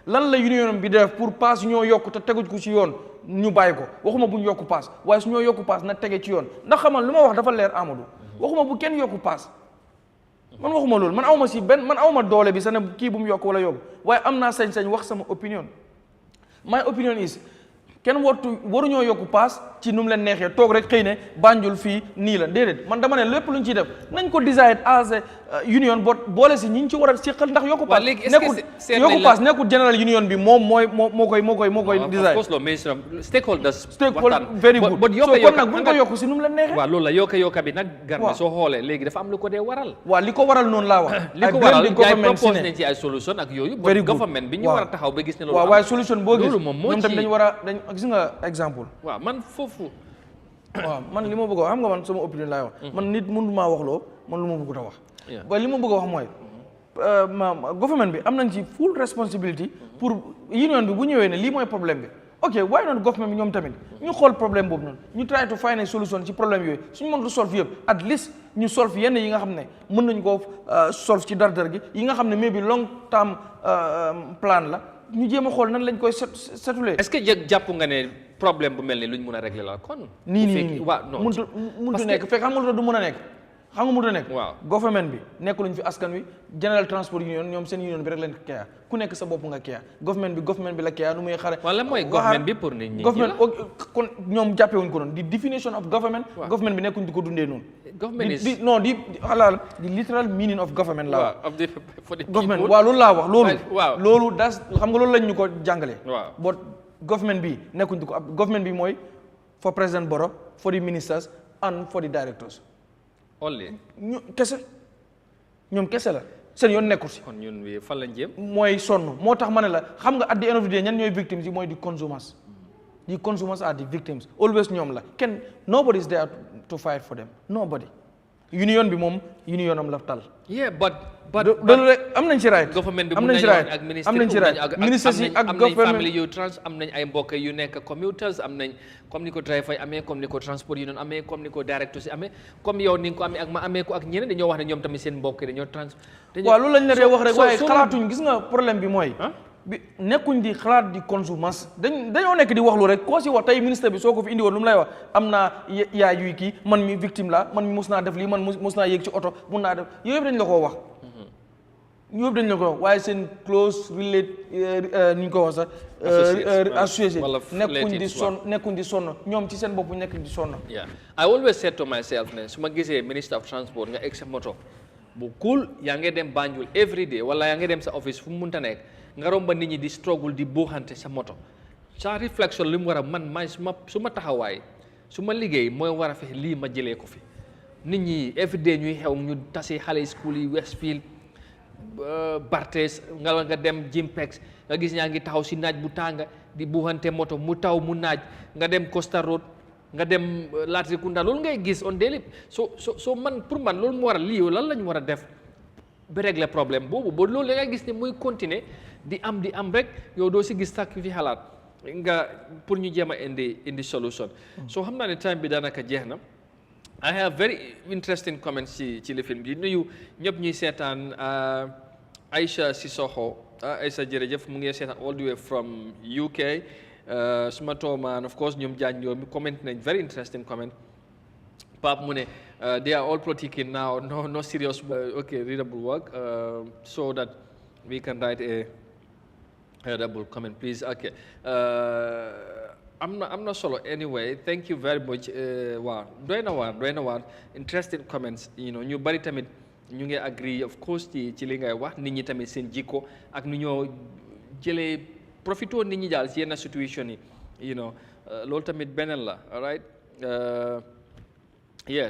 lan la union bi def pour paas ñoo yokk te teguñ ko ci yoon ñu bàyyi ko waxuma bu ñu yokku paas waaye su ñoo yokku paas na tege ci yoon ndax xamal lu ma wax dafa leer Amadou waxuma bu kenn yokku paas man waxuma loolu man awma si benn man awma doole bi sa ne kii bu mu yokk wala yokku waaye am naa sañ-sañ wax sama opinion my opinion is kenn waruñoo yokku paas ci nu mu leen neexee toog rek xëy ne Banjul fii nii la déedéet man dama ne lépp luñ ciy def nañ ko decide as a union boole si ñi ñu ci war a seqal ndax yokku paas nekkul general union bi moom moo koy decide. of course lo mais stakeholders very good so kon nag buñ ko yokku si nu mu leen neexee. waaw loolu la yokka bi nag Garmi soo xoolee léegi dafa am lu ko dee waral. waaw li ko waral noonu laa wax. li ko waral gars yi propose nañ ci ay solution ak yooyu. very good government bi ñu war a taxaw ba gis ne loolu. waaw waaye solution boo gis loolu moom moo ci ñoom tamit dañu war a gis nga exemple. waaw man foofu. waaw man li ma bëgg a wax xam nga man sama opinion laay wax. man nit mënu maa wax loo man lu ma bëgg a wax. waaye li ma bëgg a wax mooy government bi am nañ ci full responsibility pour union bi bu ñëwee ne lii mooy problème bi ok why not government bi ñoom tamit ñu xool problème boobu noonu ñu try to find a solution ci problème yooyu suñu mënut a solve yëpp at least ñu solve yenn yi nga xam ne mën nañu koo solve ci dardar gi yi nga xam ne maybe long term plan la ñu jéem a xool nan lañ koy setulee. est-ce que jàpp nga ne problème bu mel ni luñ mën a régler la kon. nii waaw non mënut a nekk fekk xam nga lu tax du mën a nekk. xam nga mënut a nekk. waaw government bi nekkuluñ fi askan wi General Transport Union ñoom seen union bi rek leen keeya ku nekk sa bopp nga keeya government bi la keeya nu muy xare. wala mooy government bi pour nit ñi government kon ñoom jàppewuñ ko noonu di definition of government. government bi nekkuñ di ko dundee noonu. government is di xalaal di literal meaning of government laa wax. for the government waaw loolu laa wax loolu das xam nga loolu lañ ñu ko jàngale. waaw but government bi nekkuñ di ko ab government bi mooy for President Barrow for the ministers and for the directors. only ñoom kese la seen yoon nekkul si. kon ñun wi fan lañ jëm. mooy sonn moo tax ma ne la xam nga at the end of the day ñan ñooy victimes yi mooy di consommateurs. the consumers are the victims always ñoom la kenn nobody is there to fight for them nobody union bi moom union am la tal yeah but loolu rek am nañ ci right government bi am nañ ci right am nañ ci right ministres yi ak government family yu am nañ ay mbokk yu nekk commuters am nañ comme ni ko driver yi amee comme ni ko transport union amee comme ni ko directors yi amee comme yow ni nga ko amee ak ma amee ko ak ñeneen dañoo wax ne ñoom tamit seen mbokk yi dañoo waaw loolu lañ la dee wax rek waaye xalaatuñ gis nga problème bi mooy bi nekkuñ di xalaat di consomers dañoo nekk di wax lu rek koo si wax tey ministre bi soo ko fi indi woon lu mu lay wax am naa yaay yuy kii man mi victime la man mi mus naa def lii man mus naa yéeg ci oto mun naa def yooyu yëpp dañ la koo wax yooyu yëpp dañ la ko wax waaye seen close relate ni ñu ko wax sax association nekkuñ di sonn ñoom ci seen bopp nekk di sonn. I always said to myself ne su ma gisee minister of transport nga egg sa moto bu cool yaa ngi dem Banjul every day wala yaa ngi dem sa office fu mu munta nekk nga romba nit ñi di struggle di buuxante sa moto sa réflexion li mu war a man maay su ma taxawaay su ma liggéey mooy war a fexe lii ma jëlee ko fi nit ñi every day ñuy xew ñu tase xale school yi Westfield Bartes nga dem Jimpex nga gis ñaa ngi taxaw si naaj bu tàng di buuxante moto mu taw mu naaj nga dem Costa Road nga dem Latrikunda loolu ngay gis on daily so man pour man loolu mu war a lii lan la ñu war a def ba régler problème boobu ba loolu la nga gis ne muy continuer di am rek yow doo si gis sàkk fi xalaat nga pour ñu jéem a indi solution so xam naa ne time bi daanaka jeex na I have very interesting comments ci le film di nuyu ñëpp ñuy seetaan Aisha Sissoko Aisha jërëjëf mu ngi seetaan all the way from UK suma tooma and of course ñoom jaañ ñoom comment nañ very interesting comment Pape mu ne they are all politicking now no serious okay readable work so that we can write a readable comment please okay am na solo anyway thank you very much waaw doy na waar interesting comments you know ñu bari tamit ñu ngi agree of course ci li ngay wax nit ñi tamit seen jikko ak nu ñoo jëlee profito nit ñi daal ci yenn situation yi you know loolu tamit beneen la all right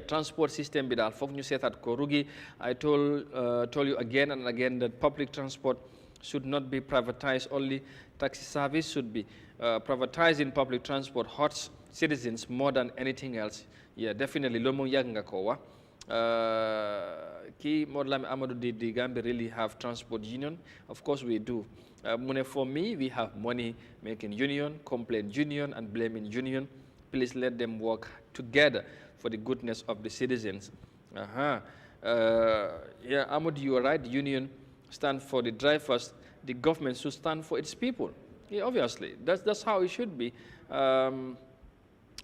transport system bi daal foog ñu seetaat ko Rugi I told you again and again that public transport should not be privatized only taxi service should be privatizing public transport hurts citizens more than anything else definitely loolu moom yàgg nga ko wax kii Modou Amadou di Gambia really have transport union of course we do mu ne for me we have money making union complaint union and blaming union please let them work together for the goodness of the citizens Amadou you are right the union stand for the drivers the government should stand for its people obviously that's how it should be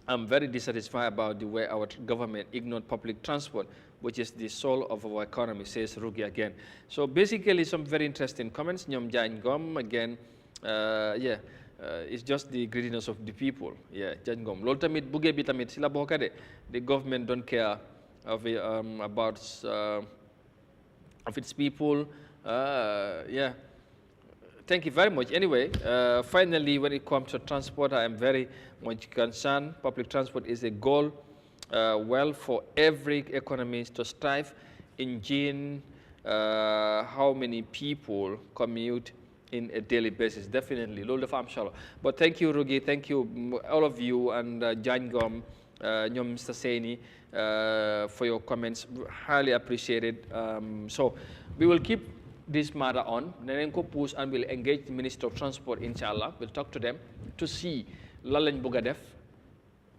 I'm very dissatisfied about the way our government ignored public transport, which is the soul of our economy, says Rugi again. So basically some very interesting comments. Nyom Jan Gom again, it's just the greediness of the people. Jan Gom. Lol tamit buge bi tamit sila boka de. The government don't care about of its people. Thank you very much. Anyway, finally, when it comes to transport, I am very much concerned. Public transport is a goal, for every economy to strive in how many people commute in a daily basis. Definitely, but thank you, Rugi. Thank you, all of you, and Jangom, Nyom Mr. Saini, for your comments. Highly appreciated. So we will keep this matter on. Then we'll push and we'll engage the Minister of Transport, inshallah. We'll talk to them to see lan lañ bëgg a def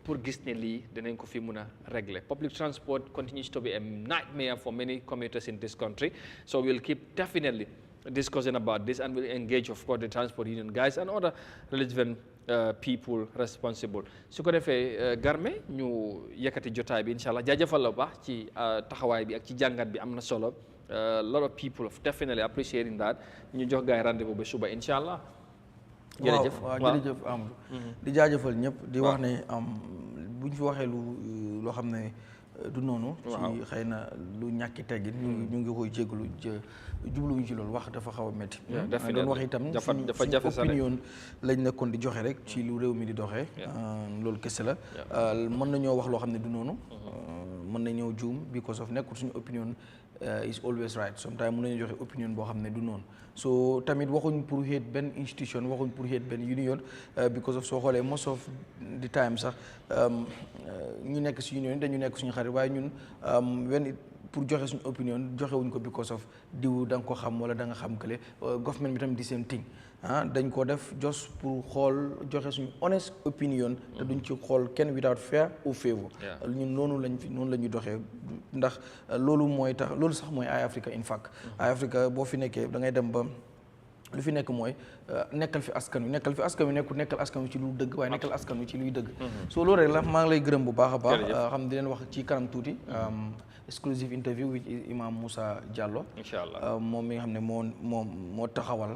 pour gis ne lii danañ ko fi mun a régler. Public transport continues to be a nightmare for many commuters in this country. So we'll keep definitely discussing about this and we'll engage, of course, the transport union guys and other relevant people responsible. su ko defee Garme ñu yëkkati jotaay bi inshallah jaajëfal la baax ci taxawaay bi ak ci jàngat bi am na solo. A lot of people are definitely appreciating that. ñu jox gaay rendez-vous ba suba inshallah. jërëjëf waaw jërëjëf Amadou di jaajëfal ñëpp di wax ne buñ fi waxee loo xam ne du noonu. ci xëy na lu ñàkki teggin. ñu ngi koy jégalu jubluwuñu ci loolu wax dafa xaw a métti. doon wax itam suñu opinion lañ nekkoon di joxe rek ci lu réew mi di doxee. loolu kese la. mën nañoo wax loo xam ne du noonu. mën nañoo juum because of nekkul suñu opinion is always right sometimes mën nañu joxe opinion boo xam ne du noonu so tamit waxuñ pour hate benn institution waxuñ pour hate benn union because of soo xoolee most of the time sax ñu nekk si union dañu nekk suñu xarit waaye ñun pour joxe suñu opinion joxewuñ ko because of diw da nga ko xam wala da nga xam kële government bi tam di same thing dañ ko def just pour xool joxe suñu honest opinion te duñ ci xool kenn without fear or favor ñun noonu la ñu doxee ndax loolu mooy tax loolu sax mooy Eyeafrica in fact Eyeafrica boo fi nekkee da ngay dem ba lu fi nekk mooy nekkal fi askan wi nekkal askan wi ci lu dëgg waaye nekkal askan wi ci luy dëgg so loolu rek la maa ngi lay gërëm bu baax a baax xam di leen wax ci kanam tuuti exclusive interview with Imam Moussa Diallo inshallah moom mi nga xam ne moo taxawal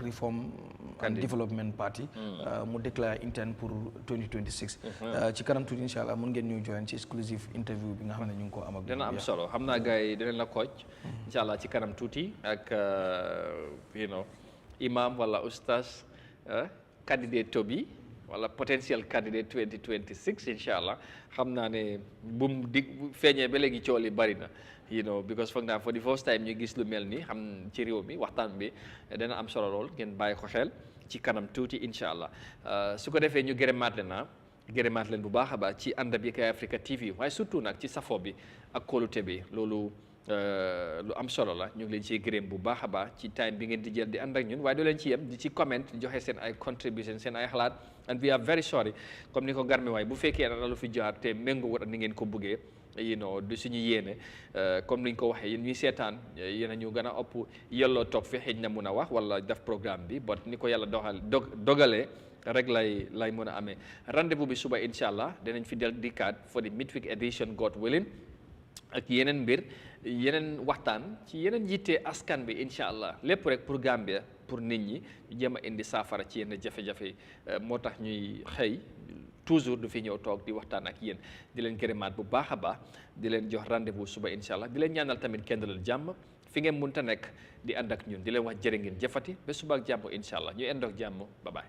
Reform and Development Party mu déclaré intent pour 2026 ci kanam tuuti inshallah mun ngeen ñu join ci exclusive interview bi nga xam ne ñu ngi ko am ak dina am solo xam naa gars yi dinañ la kooj inshallah ci kanam tuuti ak imam wala oustaz candidate to be wala potential candidate 2026 inshallah xam naa ne bum di feeñee ba léegi cool yi bari na because foog naa for the first time ñu gis lu mel ni xam ci réew mi waxtaan bi dana am solo lool ngeen bàyyi ko xel ci kanam tuuti inshallah su ko defee ñu gërëmaat leen bu baax a baax ci ànd bi ak Eyeafrica TV waaye surtout nag ci safo bi ak kóolute bi loolu lu am solo la ñu ngi leen ciy gërëm bu baax a baax ci time bi ngeen di jël di ànd ak ñun waaye doo leen ci yem di ci comment di joxe seen ay contribution seen ay xalaat and we are very sorry comme ni ko Garmi waay bu fekkee na lu fi jaar te méngoo wut ak ni ngeen ko bëggee du suñu yéene comme niñ ko waxee yéen ñuy seetaan yéen a ñu gën a ëpp yelloo toog fi xëj na mun a wax wala def programme bi but ni ko yàlla dogalee rek lay mën a amee rendez-vous bi suba incha allah dinañ fi del dikkaat for the midweek edition God willing ak yeneen mbir yeneen waxtaan ci yeneen yitte askan bi incha allah lépp rek pour Gambia pour nit ñi ñu jéem a indi saafara ci yenn jafe-jafe moo tax ñuy xëy toujours du fi ñëw toog di waxtaan ak yéen di leen gërëmaat bu baax a baax di leen jox rendez-vous suba incha allah di leen ñaanal tamit kenn dalal jàmm fi ngeen mënta nekk di ànd ak ñun di leen wax jërë ngeen jëfati ba suba ak jàmm incha allah ñu ànd ak jàmm bye bye.